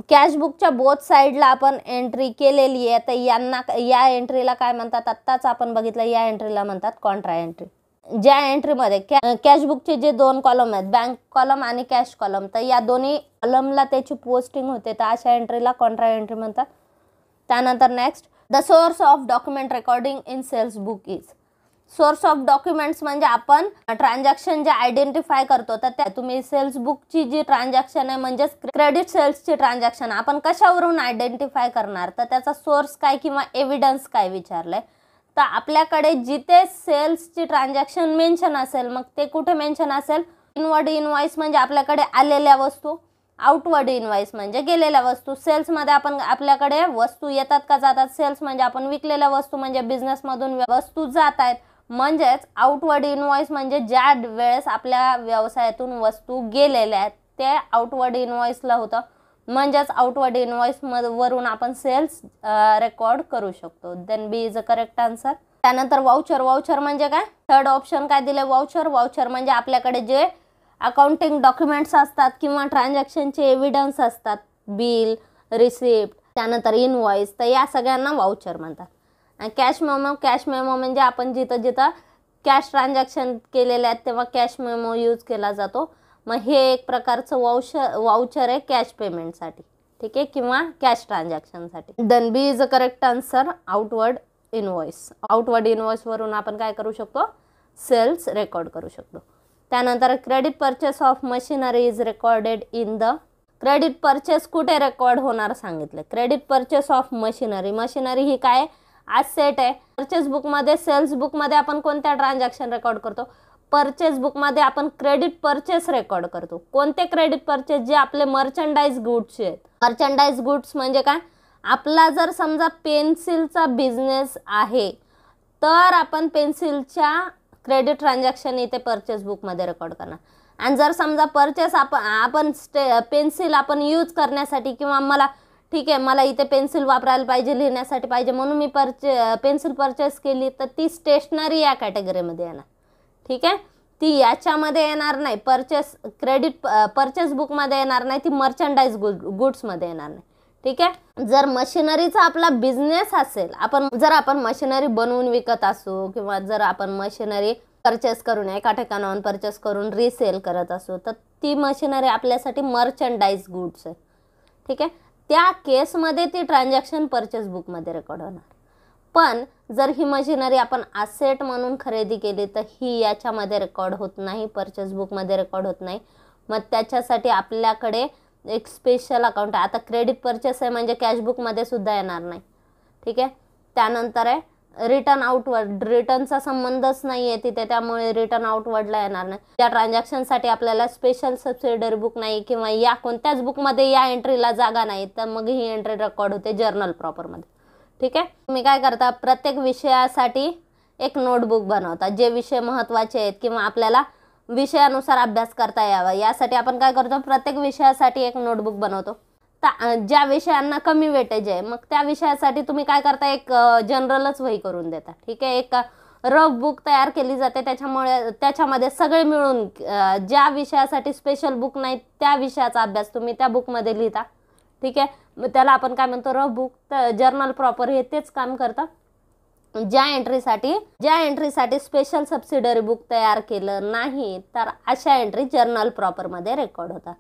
कॅश बुकच्या बोथ साईडला आपण एंट्री केलेली आहे तर या एंट्रीला काय म्हणतात, आत्ताच आपण बघितलं, या एंट्रीला म्हणतात कॉन्ट्रा एंट्री. ज्या एंट्रीमध्ये कॅश बुकचे जे 2 कॉलम आहेत, बँक कॉलम आणि कॅश कॉलम, तर या दोन्ही कॉलमला त्याची पोस्टिंग होते तर अशा एंट्रीला कॉन्ट्रा एंट्री म्हणतात. त्यानंतर next, the source of document recording in sales book is. Source of documents म्हणजे आपण ट्रान्झॅक्शन जे आयडेंटिफाय करतो तर त्या तुम्ही सेल्स बुकची जी ट्रान्झॅक्शन आहे म्हणजेच क्रेडिट सेल्सची ट्रान्झॅक्शन आपण कशावरून आयडेंटिफाय करणार, तर त्याचा सोर्स काय किंवा एव्हिडन्स काय विचारलंय. तर आपल्याकडे जिथे सेल्सची ट्रान्झॅक्शन मेन्शन असेल, मग ते कुठे मेन्शन असेल, इनवर्ड इनवॉइस म्हणजे आपल्याकडे आलेल्या वस्तू, आउटवर्ड इनवॉइस म्हणजे गेलेल्या वस्तू. सेल्समध्ये आपण आपल्याकडे वस्तू येतात का जातात, सेल्स म्हणजे आपण विकलेल्या वस्तू म्हणजे बिझनेसमधून वस्तू जात आहेत, म्हणजेच आउटवर्ड इनवॉइस म्हणजे ज्या वेळेस आपल्या व्यवसायातून वस्तू गेलेल्या आहेत ते आउटवर्ड इनवॉइसला होतं, म्हणजेच आउटवर्ड इनवॉइस वरून आपण सेल्स रेकॉर्ड करू शकतो. Then B is a correct answer. त्यानंतर वाउचर. वाउचर म्हणजे काय, थर्ड ऑप्शन काय दिले, वाउचर. वाउचर म्हणजे आपल्याकडे जे अकाउंटिंग डॉक्युमेंट्स असतात किंवा ट्रान्झॅक्शनचे एव्हिडन्स असतात, बिल, रिसिप्ट, त्यानंतर इनवॉइस, तर या सगळ्यांना वाउचर म्हणतात. Cash memo. कॅश मेमो म्हणजे आपण जिथं कॅश ट्रान्झॅक्शन केलेले आहेत तेव्हा कॅश मेमो यूज केला जातो. मग हे एक प्रकारचं वाउचर आहे कॅश पेमेंटसाठी, ठीक आहे, किंवा कॅश ट्रान्झॅक्शनसाठी. Then B is a correct answer. Outward invoice. Outward इनवॉइसवरून आपण काय करू शकतो, सेल्स रेकॉर्ड करू शकतो. त्यानंतर credit purchase of machinery is recorded in the. Credit purchase कुठे रेकॉर्ड होणार सांगितलं. Credit purchase of machinery. Machinery ही काय ॲसेट आहे. परचेस बुकमध्ये, सेल्स बुकमध्ये आपण कोणत्या ट्रान्झॅक्शन रेकॉर्ड करतो, परचेस बुकमध्ये आपण क्रेडिट परचेस रेकॉर्ड करतो. कोणते क्रेडिट परचेस, जे आपले मर्चंडाइज गुड्सचे आहेत. मर्चंडाइज गुड्स म्हणजे काय, आपला जर समजा पेन्सिलचा बिझनेस आहे तर आपण पेन्सिलच्या क्रेडिट ट्रान्झॅक्शन इथे परचेस बुकमध्ये रेकॉर्ड करणार. आणि जर समजा परचेस आपण पेन्सिल आपण यूज करण्यासाठी, किंवा मला ठीक आहे मला इथे पेन्सिल वापरायला पाहिजे, लिहिण्यासाठी पाहिजे, म्हणून मी पेन्सिल परचेस केली, तर ती स्टेशनरी या कॅटेगरीमध्ये येणार. ठीक आहे, ती याच्यामध्ये येणार नाही, क्रेडिट परचेस बुकमध्ये येणार नाही, ती मर्चंडाइज गुड्समध्ये येणार नाही. ठीक आहे. जर मशिनरीचा आपला बिझनेस असेल, जर आपण मशिनरी बनवून विकत असू, किंवा जर आपण मशिनरी परचेस करून एका ठिकाणाहून परचेस करून रिसेल करत असू, तर ती मशिनरी आपल्यासाठी मर्चंडाइज गुड्स आहे. ठीक आहे, त्या केसमध्ये ती ट्रान्झॅक्शन परचेस बुकमध्ये रेकॉर्ड होणार. पण जर ही मशिनरी आपण ॲसेट म्हणून खरेदी केली तर ही याच्यामध्ये रेकॉर्ड होत नाही, परचेस बुकमध्ये रेकॉर्ड होत नाही. मग त्याच्यासाठी आपल्याकडे एक स्पेशल अकाउंट आहे. आता क्रेडिट परचेस आहे म्हणजे कॅश बुकमध्ये सुद्धा येणार नाही. ठीक आहे. त्यानंतर आहे रिटर्न आउटवर्ड. रिटर्नचा संबंधच नाही आहे तिथे, त्यामुळे रिटर्न आउटवर्डला येणार नाही. त्या ट्रान्झॅक्शनसाठी आपल्याला स्पेशल सबसिडरी बुक नाही, किंवा या कोणत्याच बुकमध्ये या एंट्रीला जागा नाही, तर मग ही एंट्री रेकॉर्ड होते जर्नल प्रॉपरमध्ये. ठीक आहे. तुम्ही काय करता, प्रत्येक विषयासाठी एक नोटबुक बनवता. जे विषय महत्त्वाचे आहेत किंवा आपल्याला विषयानुसार अभ्यास करता यावा यासाठी आपण काय करतो, प्रत्येक विषयासाठी एक नोटबुक बनवतो. ज्या विषयांना कमी वेटेज आहे मग त्या विषयासाठी तुम्ही काय करता, एक जनरलच वही करून देता. ठीक आहे, एक रफ बुक तयार केली जाते. त्याच्यामध्ये सगळे मिळून ज्या विषयासाठी स्पेशल बुक नाही त्या विषयाचा अभ्यास तुम्ही त्या बुकमध्ये लिहिता. ठीक आहे, मग त्याला आपण काय म्हणतो, रफ बुक. तर जर्नल प्रॉपर हे तेच काम करतं. ज्या एंट्रीसाठी स्पेशल सबसिडरी बुक तयार केलं नाही तर अशा एंट्री जर्नल प्रॉपरमध्ये रेकॉर्ड होतात.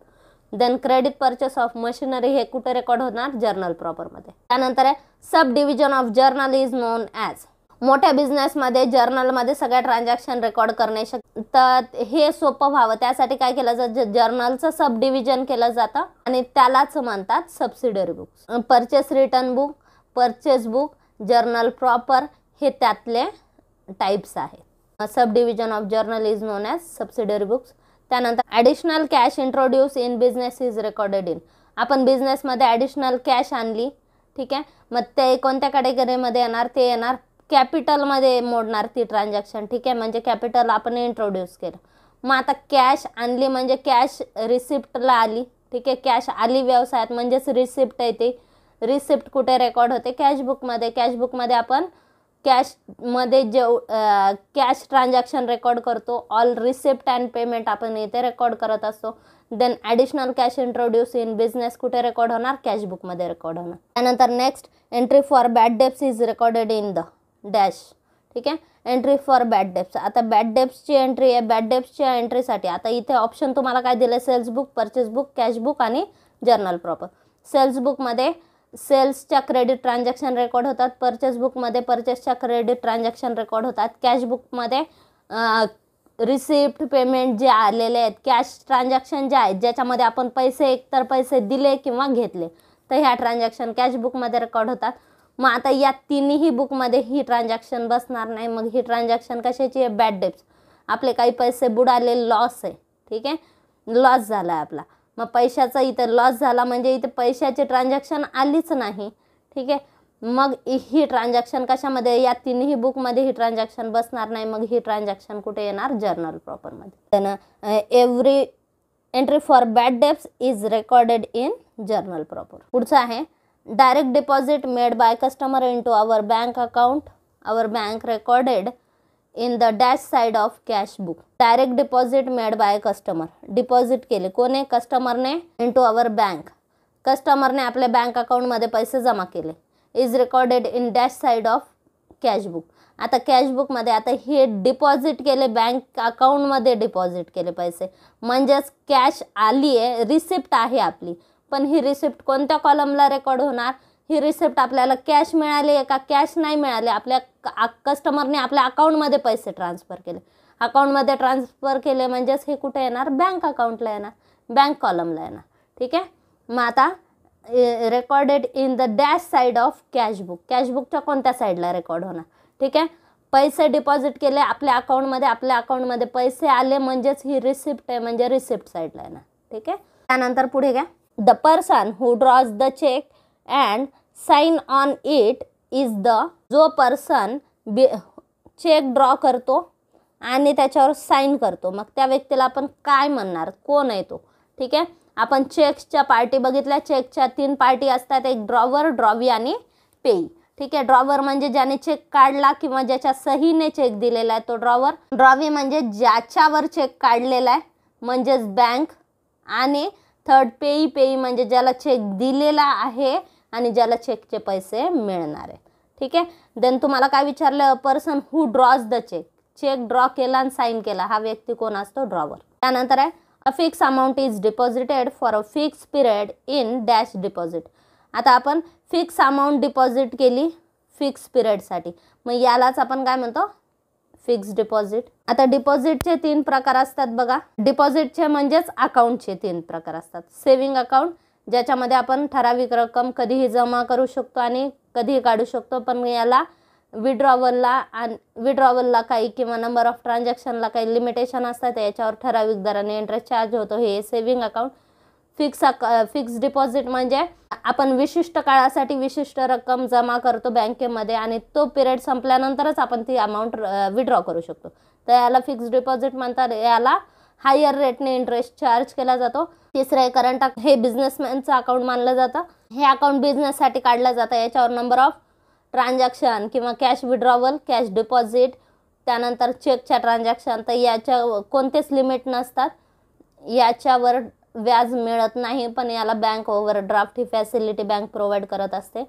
Then credit purchase of machinery हे कुठे रेकॉर्ड होणार, जर्नल प्रॉपरमध्ये. त्यानंतर आहे sub division of journal is known as. मोठ्या बिझनेसमध्ये जर्नलमध्ये सगळ्या ट्रान्झॅक्शन रेकॉर्ड करणे तर हे सोपं व्हावं त्यासाठी काय केलं जातं, जर्नलचं सब डिव्हिजन केलं जातं आणि त्यालाच म्हणतात subsidiary book. Purchase return book, purchase book, journal proper हे त्यातले टाइप्स आहेत. Sub division of journal is known as subsidiary books. त्यानंतर additional cash introduce in business is recorded in. आपण बिझनेसमध्ये ॲडिशनल कॅश आणली. ठीक आहे, मग ते कोणत्या कॅटेगरीमध्ये येणार, ते येणार कॅपिटलमध्ये मोडणार ती ट्रान्झॅक्शन. ठीक आहे, म्हणजे कॅपिटल आपण इंट्रोड्यूस केलं. मग आता कॅश आणली म्हणजे कॅश रिसिप्टला आली. ठीक आहे, कॅश आली व्यवसायात म्हणजेच रिसिप्ट येते. रिसिप्ट कुठे रेकॉर्ड होते, कॅश बुकमध्ये. कॅश बुकमध्ये आपण कॅशमध्ये कॅश ट्रान्झॅक्शन रेकॉर्ड करतो. ऑल रिसिप्ट अँड पेमेंट आपण इथे रेकॉर्ड करत असतो. Then additional cash introduce in business कुठे रेकॉर्ड होणार, कॅश बुकमध्ये रेकॉर्ड होणार. त्यानंतर next entry for bad debts is recorded in the dash. ठीक आहे, एंट्री फॉर बॅड डेब्ट्स. आता बॅड डेब्ट्सची एंट्री आहे. बॅड डेब्ट्सच्या एंट्रीसाठी आता इथे ऑप्शन तुम्हाला काय दिलं, sales book, purchase book, cash book आणि जर्नल प्रॉपर. सेल्स बुकमध्ये सेल्सच्या क्रेडिट ट्रान्झॅक्शन रेकॉर्ड होतात. परचेस बुकमध्ये परचेसच्या क्रेडिट ट्रान्झॅक्शन रेकॉर्ड होतात. कॅश बुकमध्ये रिसिप्ट, पेमेंट जे आलेले आहेत, कॅश ट्रान्झॅक्शन जे आहेत ज्याच्यामध्ये आपण एकतर पैसे दिले किंवा घेतले, तर ह्या ट्रान्झॅक्शन कॅश बुकमध्ये रेकॉर्ड होतात. मग आता या तिन्ही बुकमध्ये ही ट्रान्झॅक्शन बसणार नाही. मग ही ट्रान्झॅक्शन कशाची आहे, बॅड डेब्ट्स. आपले काही पैसे बुडाले, लॉस आहे. ठीक आहे, लॉस झाला आहे आपला. मग पैशाचा इथं लॉस झाला म्हणजे इथे पैशाची ट्रान्झॅक्शन आलीच नाही. ठीक आहे, मग ही ट्रान्झॅक्शन कशामध्ये, या तिन्ही बुकमध्ये ही ट्रान्झॅक्शन बसणार नाही. मग ही ट्रान्झॅक्शन कुठे येणार, जर्नल प्रॉपरमध्ये. त्यानं every entry for bad debts is recorded in journal proper. पुढचं आहे direct deposit made by customer into our bank account, our bank recorded in the dash side of cash book. Direct deposit made by customer. Deposit केले कोणे, कस्टमरने, into our bank. कस्टमरने आपल्या bank अकाउंटमध्ये पैसे जमा केले. Is recorded in dash side of cash book. आता कॅश बुकमध्ये आता हे डिपॉझिट केले, बँक अकाउंटमध्ये डिपॉझिट केले पैसे, म्हणजेच कॅश आली आहे, रिसिप्ट आहे आपली. पण ही रिसिप्ट कोणत्या कॉलमला रेकॉर्ड होणार? ही रिसिप्ट आपल्याला कॅश मिळाली आहे का कॅश नाही मिळाली, आपल्या कस्टमरने आपल्या अकाउंटमध्ये पैसे ट्रान्सफर केले. अकाउंटमध्ये ट्रान्सफर केले म्हणजेच हे कुठे येणार? बँक अकाउंटला येणार, बँक कॉलमला येणार. ठीक आहे. मग आता recorded in the dash side of cash book. Cash बुकच्या कोणत्या साईडला रेकॉर्ड होणार? ठीक आहे. पैसे डिपॉझिट केले आपल्या अकाउंटमध्ये, आपल्या अकाउंटमध्ये पैसे आले म्हणजेच ही रिसिप्ट आहे, म्हणजे रिसिप्ट साईडला येणार. ठीक आहे. त्यानंतर पुढे घ्या. The person who draws the cheque and sign on it is the. जो पर्सन चेक ड्रॉ करतो आणि त्याच्यावर साइन करतो, मग त्या व्यक्तीला आपण काय म्हणणार? कोण आहे तो? ठीक आहे. आपण चेक्सच्या पार्टी बघितल्या. चेकच्या 3 पार्टी असतात, एक ड्रॉवर, ड्रॉवी आणि पेई. ठीक आहे. ड्रॉवर म्हणजे ज्याने चेक काढला किंवा ज्याच्या सहीने चेक दिलेला आहे तो ड्रॉवर. ड्रॉवी म्हणजे ज्याच्यावर चेक काढलेला आहे म्हणजेच बँक. आणि थर्ड पेई. पेई म्हणजे ज्याला चेक दिलेला आहे आणि ज्याला चेकचे पैसे मिळणार आहे. ठीक आहे. देन तुम्हाला काय विचारलं? Person who draws the cheque. Cheque draw केला आणि साइन केला, हा व्यक्ती कोण असतो? ड्रॉवर. त्यानंतर आहे a fix amount is deposited for a fix period in dash deposit. आता आपण फिक्स अमाऊंट डिपॉझिट केली फिक्स पिरियडसाठी, मग यालाच आपण काय म्हणतो? Fix deposit. आता डिपॉझिटचे 3 प्रकार असतात बघा. डिपॉझिटचे म्हणजेच अकाउंटचे 3 प्रकार असतात. सेव्हिंग अकाउंट, ज्याच्यामध्ये आपण ठराविक रक्कम कधीही जमा करू शकतो आणि कधीही काढू शकतो, पण याला विड्रॉवलला काही किंवा नंबर ऑफ ट्रान्झॅक्शनला काही लिमिटेशन असतात, याच्यावर ठराविक दराने इंटरेस्ट चार्ज होतो. हे सेव्हिंग अकाउंट. फिक्स डिपॉझिट म्हणजे आपण विशिष्ट काळासाठी विशिष्ट रक्कम जमा करतो बँकेमध्ये आणि तो पिरियड संपल्यानंतरच आपण ती अमाऊंट विड्रॉ करू शकतो, तर याला फिक्स डिपॉझिट म्हणतात. याला हायर रेटने इंटरेस्ट चार्ज केला जातो. तिसरं आहे करंट. हे बिझनेसमॅनचं अकाउंट मानलं जातं. हे अकाउंट बिझनेससाठी काढलं जातं. याच्यावर नंबर ऑफ ट्रान्झॅक्शन किंवा कॅश विड्रॉवल, कॅश डिपॉझिट, त्यानंतर चेकच्या ट्रान्झॅक्शन, तर याच्या कोणतेच लिमिट नसतात. याच्यावर व्याज मिळत नाही, पण याला बँक ओव्हरड्राफ्ट ही फॅसिलिटी बँक प्रोव्हाइड करत असते.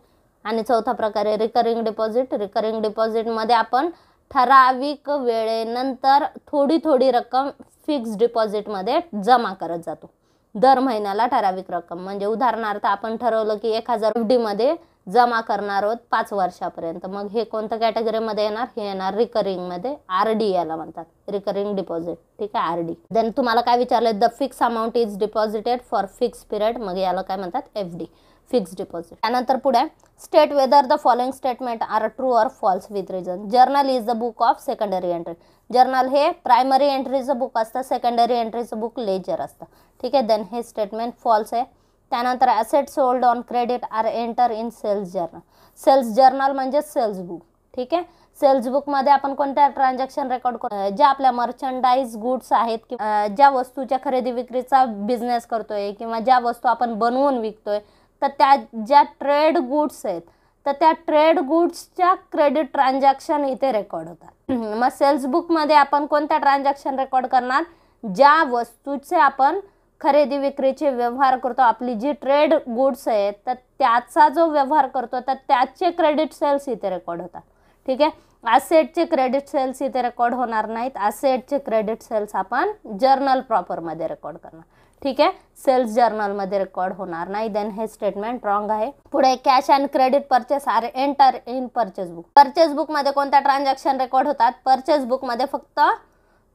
आणि चौथा प्रकार आहे रिकरिंग डिपॉझिट. रिकरिंग डिपॉझिटमध्ये आपण ठराविक वेळेनंतर थोडी थोडी रक्कम फिक्स डिपॉझिटमध्ये जमा करत जातो. दर महिन्याला ठराविक रक्कम, म्हणजे उदाहरणार्थ आपण ठरवलं की 1000 FD मध्ये जमा करणार आहोत 5 वर्षापर्यंत, मग हे कोणत्या कॅटेगरीमध्ये येणार? हे येणार रिकरिंगमध्ये. RD याला म्हणतात, रिकरिंग डिपॉझिट. ठीक आहे, RD. देन तुम्हाला काय विचारलं? The fix amount is deposited for fix period, मग याला काय म्हणतात? FD, fix deposit. त्यानंतर पुढे state whether the following statement are true or false with reason. Journal is the book of secondary entry. Journal हे प्रायमरी एंट्रीचं book असतं, secondary एंट्रीचं बुक लेजर असतं. ठीक आहे. देन हे स्टेटमेंट फॉल्स आहे. त्यानंतर asset sold on credit are enter in sales journal. Sales journal म्हणजे सेल्स बुक. ठीक आहे. सेल्स बुकमध्ये आपण कोणत्या ट्रान्झॅक्शन रेकॉर्ड करतो? ज्या आपल्या मर्चंडाईज गुड्स आहेत किंवा ज्या वस्तूच्या खरेदी विक्रीचा बिझनेस करतोय किंवा ज्या वस्तू आपण बनवून विकतोय, तर त्या ज्या ट्रेड गुड्स आहेत तर त्या ट्रेड गुड्सच्या क्रेडिट ट्रान्झॅक्शन इथे रेकॉर्ड होतात. मग सेल्स बुकमध्ये आपण कोणत्या ट्रान्झॅक्शन रेकॉर्ड करणार? ज्या वस्तूचे आपण खरेदी विक्रीचे व्यवहार करतो, आपली जी ट्रेड गुड्स आहेत तर त्याचा जो व्यवहार करतो तर त्याचे क्रेडिट सेल्स इथे रेकॉर्ड होतात. ठीक आहे. ॲसेटचे क्रेडिट सेल्स इथे रेकॉर्ड होणार नाहीत. ॲसेटचे क्रेडिट सेल्स आपण जर्नल प्रॉपरमध्ये रेकॉर्ड करणार. ठीक आहे. सेल्स जर्नलमध्ये रेकॉर्ड होणार नाही. देन हे स्टेटमेंट रॉंग आहे. पुढे cash and credit purchase are enter in purchase book. Purchase बुकमध्ये कोणत्या ट्रान्झॅक्शन रेकॉर्ड होतात? परचेस बुकमध्ये फक्त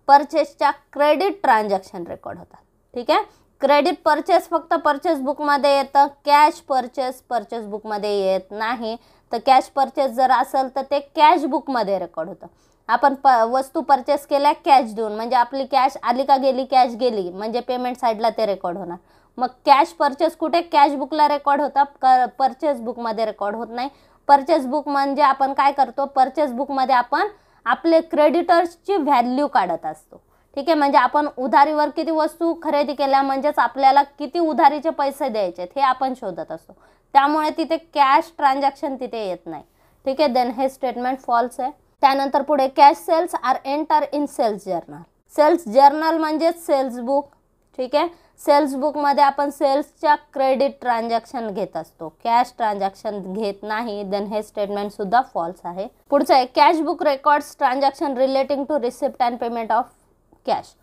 परचेसच्या क्रेडिट ट्रान्झॅक्शन रेकॉर्ड होतात. ठीक आहे. क्रेडिट परचेस फक्त परचेस बुकमध्ये येतं, कॅश परचेस परचेस बुकमध्ये येत नाही. तर कॅश परचेस जर असेल तर ते कॅश बुकमध्ये रेकॉर्ड होतं. आपण वस्तू परचेस केल्या कॅश देऊन, म्हणजे आपली कॅश आली का गेली? कॅश गेली, म्हणजे पेमेंट साईडला ते रेकॉर्ड होणार. मग कॅश परचेस कुठे? कॅश बुकला रेकॉर्ड होतं, परचेस बुकमध्ये रेकॉर्ड होत नाही. परचेस बुक म्हणजे आपण काय करतो? परचेस बुकमध्ये आपण आपले क्रेडिटर्सची व्हॅल्यू काढत असतो. ठीक आहे. म्हणजे आपण उधारीवर किती वस्तू खरेदी केल्या म्हणजेच आपल्याला किती उधारीचे पैसे द्यायचे हे आपण शोधत असतो. त्यामुळे तिथे कॅश ट्रान्झॅक्शन तिथे येत नाही. ठीक आहे. देन हे स्टेटमेंट फॉल्स आहे. त्यानंतर पुढे cash sales are enter in sales journal. Sales journal म्हणजे सेल्स बुक. ठीक आहे. सेल्स बुकमध्ये आपण सेल्सच्या क्रेडिट ट्रान्झॅक्शन घेत असतो, कॅश ट्रान्झॅक्शन घेत नाही, देन हे स्टेटमेंट सुद्धा फॉल्स आहे. पुढचं आहे cash book records transaction relating to receipt and payment of cash.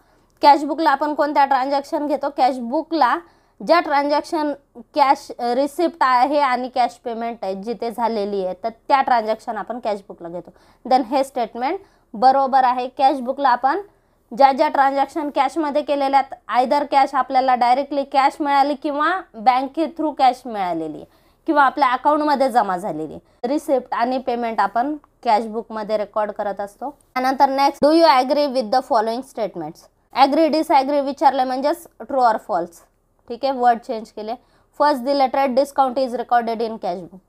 Cash बुकला आपण कोणत्या ट्रान्झॅक्शन घेतो? कॅश बुकला ज्या ट्रान्झॅक्शन कॅश रिसिप्ट आहे आणि कॅश पेमेंट आहे जिथे झालेली आहे तर त्या ट्रान्झॅक्शन आपण कॅश बुकला घेतो. देन हे स्टेटमेंट बरोबर आहे. कॅश बुकला आपण ज्या ज्या ट्रान्झॅक्शन कॅशमध्ये केलेल्या आहेत, आयदर कॅश आपल्याला डायरेक्टली कॅश मिळाली किंवा बँके थ्रू कॅश मिळालेली आहे किंवा आपल्या अकाउंटमध्ये जमा झालेली रिसिप्ट आणि पेमेंट आपण कॅश बुकमध्ये रेकॉर्ड करत असतो. त्यानंतर next, do you agree with the following statements. Agree disagree विचारले म्हणजेच ट्रू ऑर फॉल्स. ठीक आहे, वर्ड चेंज केले. फर्स्ट दिले trade discount is recorded in cash book.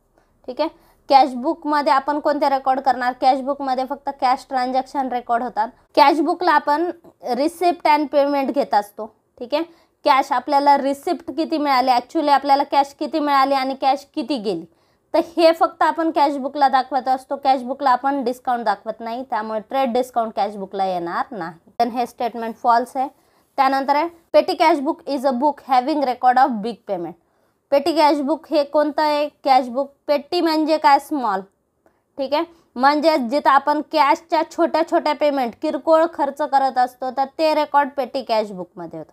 ठीक आहे, कॅश बुकमध्ये आपण कोणते रेकॉर्ड करणार? कॅश बुकमध्ये फक्त कॅश ट्रान्झॅक्शन रेकॉर्ड होतात. कॅश बुकला आपण रिसिप्ट अँड पेमेंट घेत असतो. ठीक आहे, कॅश आपल्याला रिसिप्ट किती मिळाली, ॲक्च्युली आपल्याला कॅश किती मिळाली आणि कॅश किती गेली, तर हे फक्त आपण कॅश बुकला दाखवत असतो. कॅश बुकला आपण डिस्काउंट दाखवत नाही, त्यामुळे ट्रेड डिस्काउंट कॅश बुकला येणार नाही. देन हे स्टेटमेंट फॉल्स आहे. त्यानंतर आहे पेटी cash book is a book having record of big payment. पेटी कॅश बुक हे कोणतं आहे? Cash book. पेटी म्हणजे काय? स्मॉल. ठीक आहे, म्हणजे जिथं आपण कॅशच्या छोट्या छोट्या पेमेंट किरकोळ खर्च करत असतो तर ते रेकॉर्ड पेटी कॅश बुकमध्ये होतं.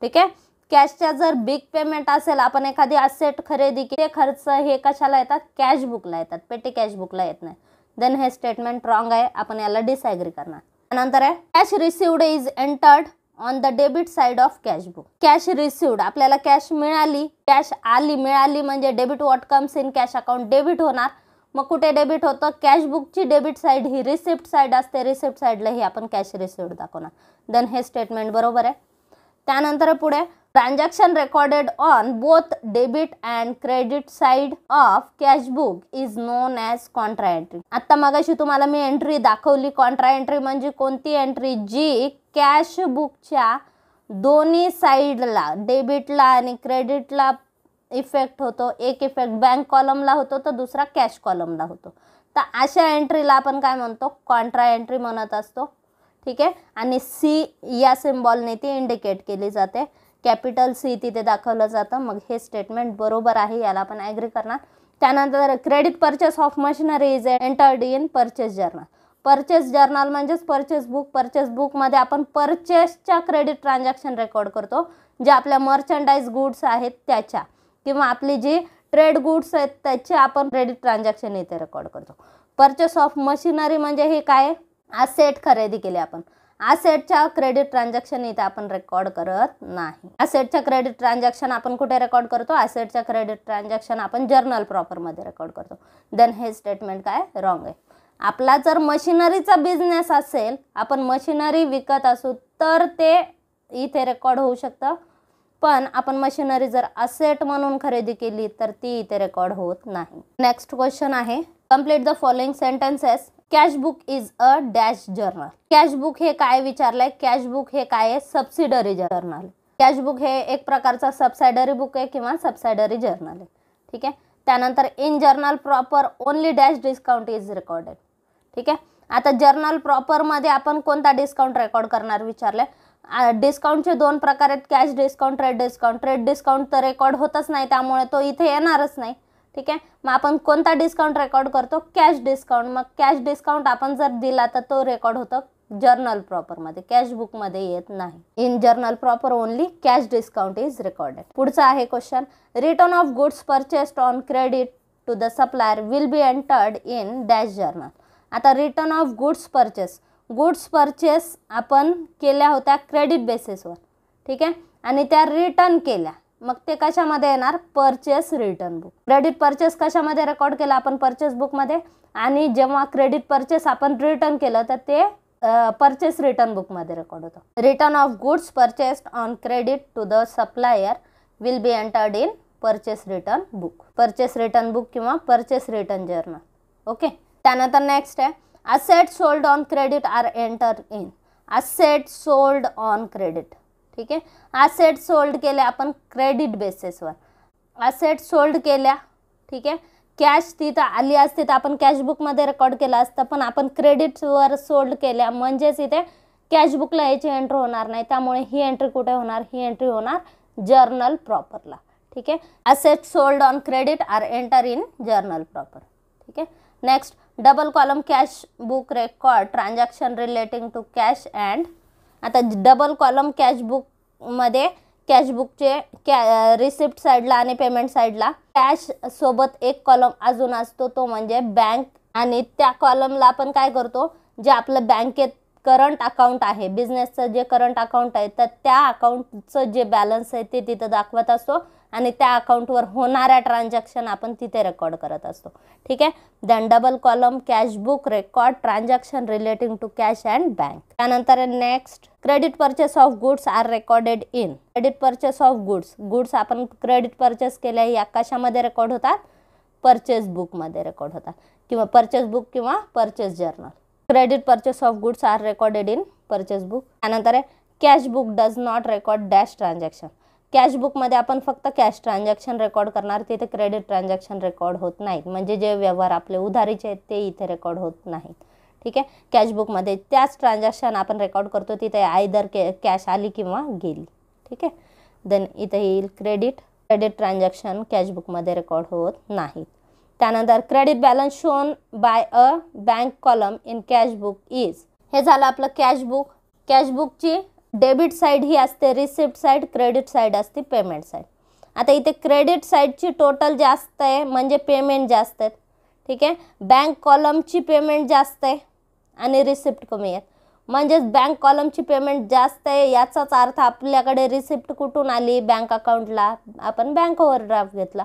ठीक आहे, कॅशच्या जर बिग पेमेंट असेल, आपण एखादी असेट खरेदी केली, खर्च हे कशाला येतात? कॅश बुकला येतात, पेटी कॅश बुकला येत नाही. देन हे स्टेटमेंट रॉंग आहे, आपण याला डिसॲग्री करणार. त्यानंतर आहे cash received is entered on the debit side of cash book. Cash received, आपल्याला कॅश मिळाली, कॅश आली, मिळाली म्हणजे debit what comes in cash account, debit होणार. मग कुठे डेबिट होतं? कॅश बुकची डेबिट साइड ही रिसिप्ट साइड असते, रिसिप्ट साइडला ही आपण कॅश रिसिव्ड दाखवणार. देन हे स्टेटमेंट बरोबर आहे. त्यानंतर पुढे transaction recorded on both debit and credit side of cash book is known as Contra entry. आता मगाशी तुम्हाला मी एंट्री दाखवली. कॉन्ट्रा एंट्री म्हणजे कोणती एंट्री? जी कॅश बुकच्या दोन्ही साईडला, डेबिटला आणि क्रेडिटला इफेक्ट होतो. एक इफेक्ट बँक कॉलमला होतो तर दुसरा कॅश कॉलमला होतो. तर अशा एंट्रीला आपण काय म्हणतो? कॉन्ट्रा एंट्री म्हणत असतो. ठीक आहे, आणि सी या सिम्बॉलने ती इंडिकेट केली जाते. कॅपिटल सी तिथे दाखवलं जातं. मग हे स्टेटमेंट बरोबर आहे, याला आपण ॲग्री करणार. त्यानंतर credit purchase of machinery is entered in purchase journal. Purchase journal म्हणजेच परचेस बुक. परचेस बुकमध्ये आपण परचेसच्या क्रेडिट ट्रान्झॅक्शन रेकॉर्ड करतो, जे आपल्या मर्चंडाईज गुड्स आहेत त्याच्या, किंवा आपली जी ट्रेड गुड्स आहेत त्याचे आपण क्रेडिट ट्रान्झॅक्शन इथे रेकॉर्ड करतो. परचेस ऑफ मशिनरी म्हणजे हे काय? असेट खरेदी केली आपण, असेटच्या क्रेडिट ट्रान्झॅक्शन इथे आपण रेकॉर्ड करत नाही. असेटच्या क्रेडिट ट्रान्झॅक्शन आपण कुठे रेकॉर्ड करतो? असेटच्या क्रेडिट ट्रान्झॅक्शन आपण जर्नल प्रॉपरमध्ये रेकॉर्ड करतो. देन हे स्टेटमेंट काय? रॉंग आहे. आपला जर मशिनरीचा बिझनेस असेल, आपण मशिनरी विकत असू तर ते इथे रेकॉर्ड होऊ शकतं, पण आपण मशिनरी जर असेट म्हणून खरेदी केली तर ती इथे रेकॉर्ड होत नाही. नेक्स्ट क्वेश्चन आहे complete the following sentences. Cash book is a dash journal. Cash book हे काय विचारलंय? कॅश बुक हे काय आहे? Subsidiary journal. कॅश बुक हे एक प्रकारचा सबसायडरी बुक आहे किंवा सबसायडरी जर्नल आहे. ठीक आहे, त्यानंतर in journal proper only dash discount is recorded. ठीक आहे, आता जर्नल प्रॉपरमध्ये आपण कोणता डिस्काउंट रेकॉर्ड करणार विचारलंय. डिस्काउंटचे दोन प्रकार आहेत, cash discount, trade discount. Trade discount तर रेकॉर्ड होतच नाही, त्यामुळे तो इथे येणारच नाही. ठीक आहे, मग आपण कोणता डिस्काउंट रेकॉर्ड करतो? Cash discount. मग कॅश डिस्काउंट आपण जर दिला तर तो रेकॉर्ड होतो जर्नल प्रॉपरमध्ये, कॅश बुकमध्ये येत नाही. In journal proper only cash discount is recorded. पुढचा आहे question. Return of goods purchased on credit to the supplier will be entered in dash journal. आता return of goods purchase, goods purchase आपण केल्या होत्या credit बेसिसवर. ठीक आहे, आणि त्या रिटर्न केल्या, मग ते कशामध्ये येणार? Purchase return book. Credit purchase कशामध्ये रेकॉर्ड केलं आपण? परचेस बुकमध्ये. आणि जेव्हा क्रेडिट परचेस आपण रिटर्न केलं तर ते परचेस रिटर्न बुकमध्ये रेकॉर्ड होतं. Return of goods purchased on credit to the supplier will be entered in purchase return book. Purchase return book किंवा परचेस रिटर्न जर्नल. ओके, त्यानंतर नेक्स्ट आहे asset sold on credit are enter in. Asset sold on credit. ठीक आहे, asset sold केल्या आपण credit बेसिसवर. Asset sold केल्या, ठीक आहे, कॅश तिथं आली असती तर आपण कॅश बुकमध्ये रेकॉर्ड केलं असतं, पण आपण क्रेडिटवर सोल्ड केल्या म्हणजेच इथे कॅश बुकला याची एंट्री होणार नाही, त्यामुळे ही एंट्री कुठे होणार? ही एंट्री होणार जर्नल प्रॉपरला. ठीक आहे. Asset sold on credit are enter in journal proper. ठीक आहे. Next double column cash book record transaction relating to cash and. आता डबल कॉलम कॅश बुक मध्ये कॅश बुकचे रिसिप्ट साईडला आणि पेमेंट साईडला कॅश सोबत एक कॉलम अजून असतो, तो म्हणजे बँक. आणि त्या कॉलमला आपण काय करतो, जे आपलं बँकेत करंट अकाउंट आहे, बिझनेसचं जे करंट अकाउंट आहे, तर त्या अकाउंटचं जे बॅलन्स आहे ते तिथं दाखवत असतो आणि त्या अकाउंटवर होणाऱ्या ट्रान्झॅक्शन आपण तिथे रेकॉर्ड करत असतो. ठीक आहे. Then double column cash book record transaction relating to cash and bank. त्यानंतर next credit purchase of goods are recorded in. Credit purchase of goods आपण क्रेडिट परचेस केल्या या कशामध्ये रेकॉर्ड होतात, परचेस बुकमध्ये रेकॉर्ड होतात किंवा परचेस बुक किंवा purchase journal. Credit purchase of goods are recorded in purchase book. त्यानंतर आहे cash book does not record dash transaction. Cash बुकमध्ये आपण फक्त कॅश ट्रान्झॅक्शन रेकॉर्ड करणार, तिथे क्रेडिट ट्रान्झॅक्शन रेकॉर्ड होत नाहीत. म्हणजे जे व्यवहार आपले उधारीचे आहेत ते इथे रेकॉर्ड होत नाहीत. ठीक आहे. कॅश बुकमध्ये त्याच ट्रान्झॅक्शन आपण रेकॉर्ड करतो, तिथे आयदर कॅश आली किंवा गेली. ठीक आहे. देन इथे येईल क्रेडिट ट्रान्झॅक्शन कॅश बुकमध्ये रेकॉर्ड होत नाहीत. त्यानंतर credit balance shown by a bank column in cash book is. हे झालं आपलं कॅश बुक. कॅश बुकची डेबिट साईड ही असते रिसिप्ट साईड, क्रेडिट साईड असते पेमेंट साईड. आता इथे क्रेडिट साईडची टोटल जास्त आहे म्हणजे पेमेंट जास्त आहेत. ठीक आहे. बँक कॉलमची पेमेंट जास्त आहे आणि रिसिप्ट कमी आहेत. म्हणजेच बँक कॉलमची पेमेंट जास्त आहे याचाच अर्थ आपल्याकडे रिसिप्ट कुठून आली, बँक अकाउंटला, आपण बँक ओव्हरड्राफ्ट घेतला.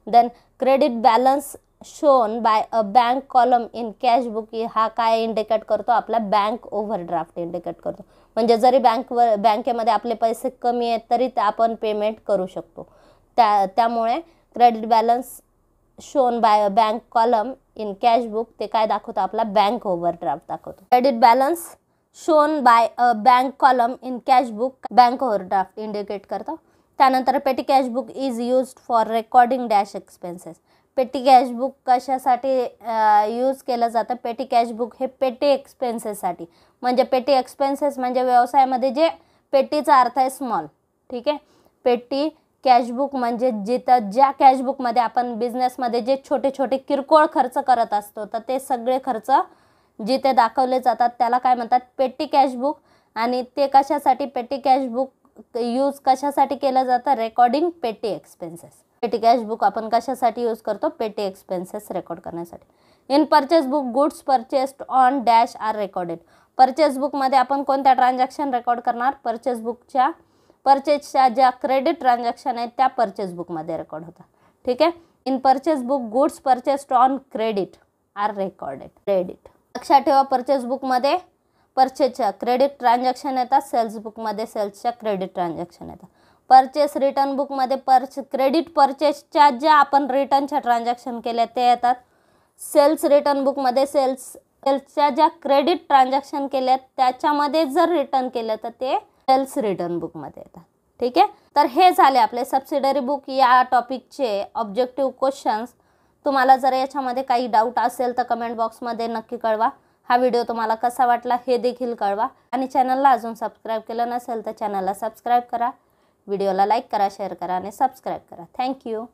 Then credit balance shown by a bank column in cash book हा काय इंडिकेट करतो, आपला बँक ओव्हरड्राफ्ट इंडिकेट करतो. म्हणजे जरी बँकेमध्ये आपले पैसे कमी आहेत तरी आपण पेमेंट करू शकतो. त्यामुळे credit balance shown by a bank column in cash book ते काय दाखवतो, आपला बँक ओव्हरड्राफ्ट दाखवतो. Credit balance shown by a bank column in cash book bank overdraft indicate करतो. त्यानंतर petty cash book is used for recording dash expenses. पेटी cash book कशासाठी use केलं जातं, पेटी कॅश बुक हे पेटी एक्सपेन्सेससाठी. म्हणजे पेटी एक्सपेन्सेस म्हणजे व्यवसायामध्ये जे पेटीचा अर्थ आहे स्मॉल. ठीक आहे. पेटी कॅश बुक म्हणजे जिथं ज्या कॅश बुकमध्ये आपण बिझनेसमध्ये जे छोटे छोटे किरकोळ खर्च करत असतो तर ते सगळे खर्च जिथे दाखवले जातात त्याला काय म्हणतात, पेटी कॅश बुक. आणि ते कशासाठी, पेटी कॅश बुक यूज कशासाठी केलं जातं, रेकॉर्डिंग पेटी एक्सपेन्सेस. पेटी कॅश बुक आपण कशासाठी यूज करतो, पेटी एक्सपेन्सेस रेकॉर्ड करण्यासाठी. In purchase book goods purchased on dash are recorded. Purchase बुकमध्ये आपण कोणत्या ट्रान्झॅक्शन रेकॉर्ड करणार, परचेस बुकच्या परचेसच्या ज्या क्रेडिट ट्रान्झॅक्शन आहेत त्या परचेस बुकमध्ये रेकॉर्ड होतात. ठीक आहे. In purchase book goods purchased on credit are recorded. Credit लक्षात ठेवा, परचेस बुकमध्ये परचेसच्या क्रेडिट ट्रान्झॅक्शन येतात, सेल्स बुकमध्ये सेल्सच्या क्रेडिट ट्रान्झॅक्शन येतात. परचेस रिटर्न बुकमध्ये क्रेडिट परचेसच्या ज्या आपण रिटर्नच्या ट्रान्झॅक्शन केल्या ते येतात. सेल्स रिटर्न बुकमध्ये सेल्सच्या ज्या क्रेडिट ट्रान्झॅक्शन केल्यात त्याच्यामध्ये जर रिटर्न केलं तर ते सेल्स रिटर्न बुकमध्ये येतात. ठीक आहे. तर हे झाले आपले सबसिडरी बुक या टॉपिकचे ऑब्जेक्टिव्ह क्वेश्चन्स. तुम्हाला जर याच्यामध्ये काही डाऊट असेल तर कमेंट बॉक्समध्ये नक्की कळवा. हा व्हिडिओ तुम्हाला कसा वाटला हे देखील कळवा. आणि चॅनलला अजून सबस्क्राईब केलं नसेल तर चॅनलला सबस्क्राईब करा, व्हिडिओला लाईक करा, शेअर करा आणि सबस्क्राईब करा. थँक्यू.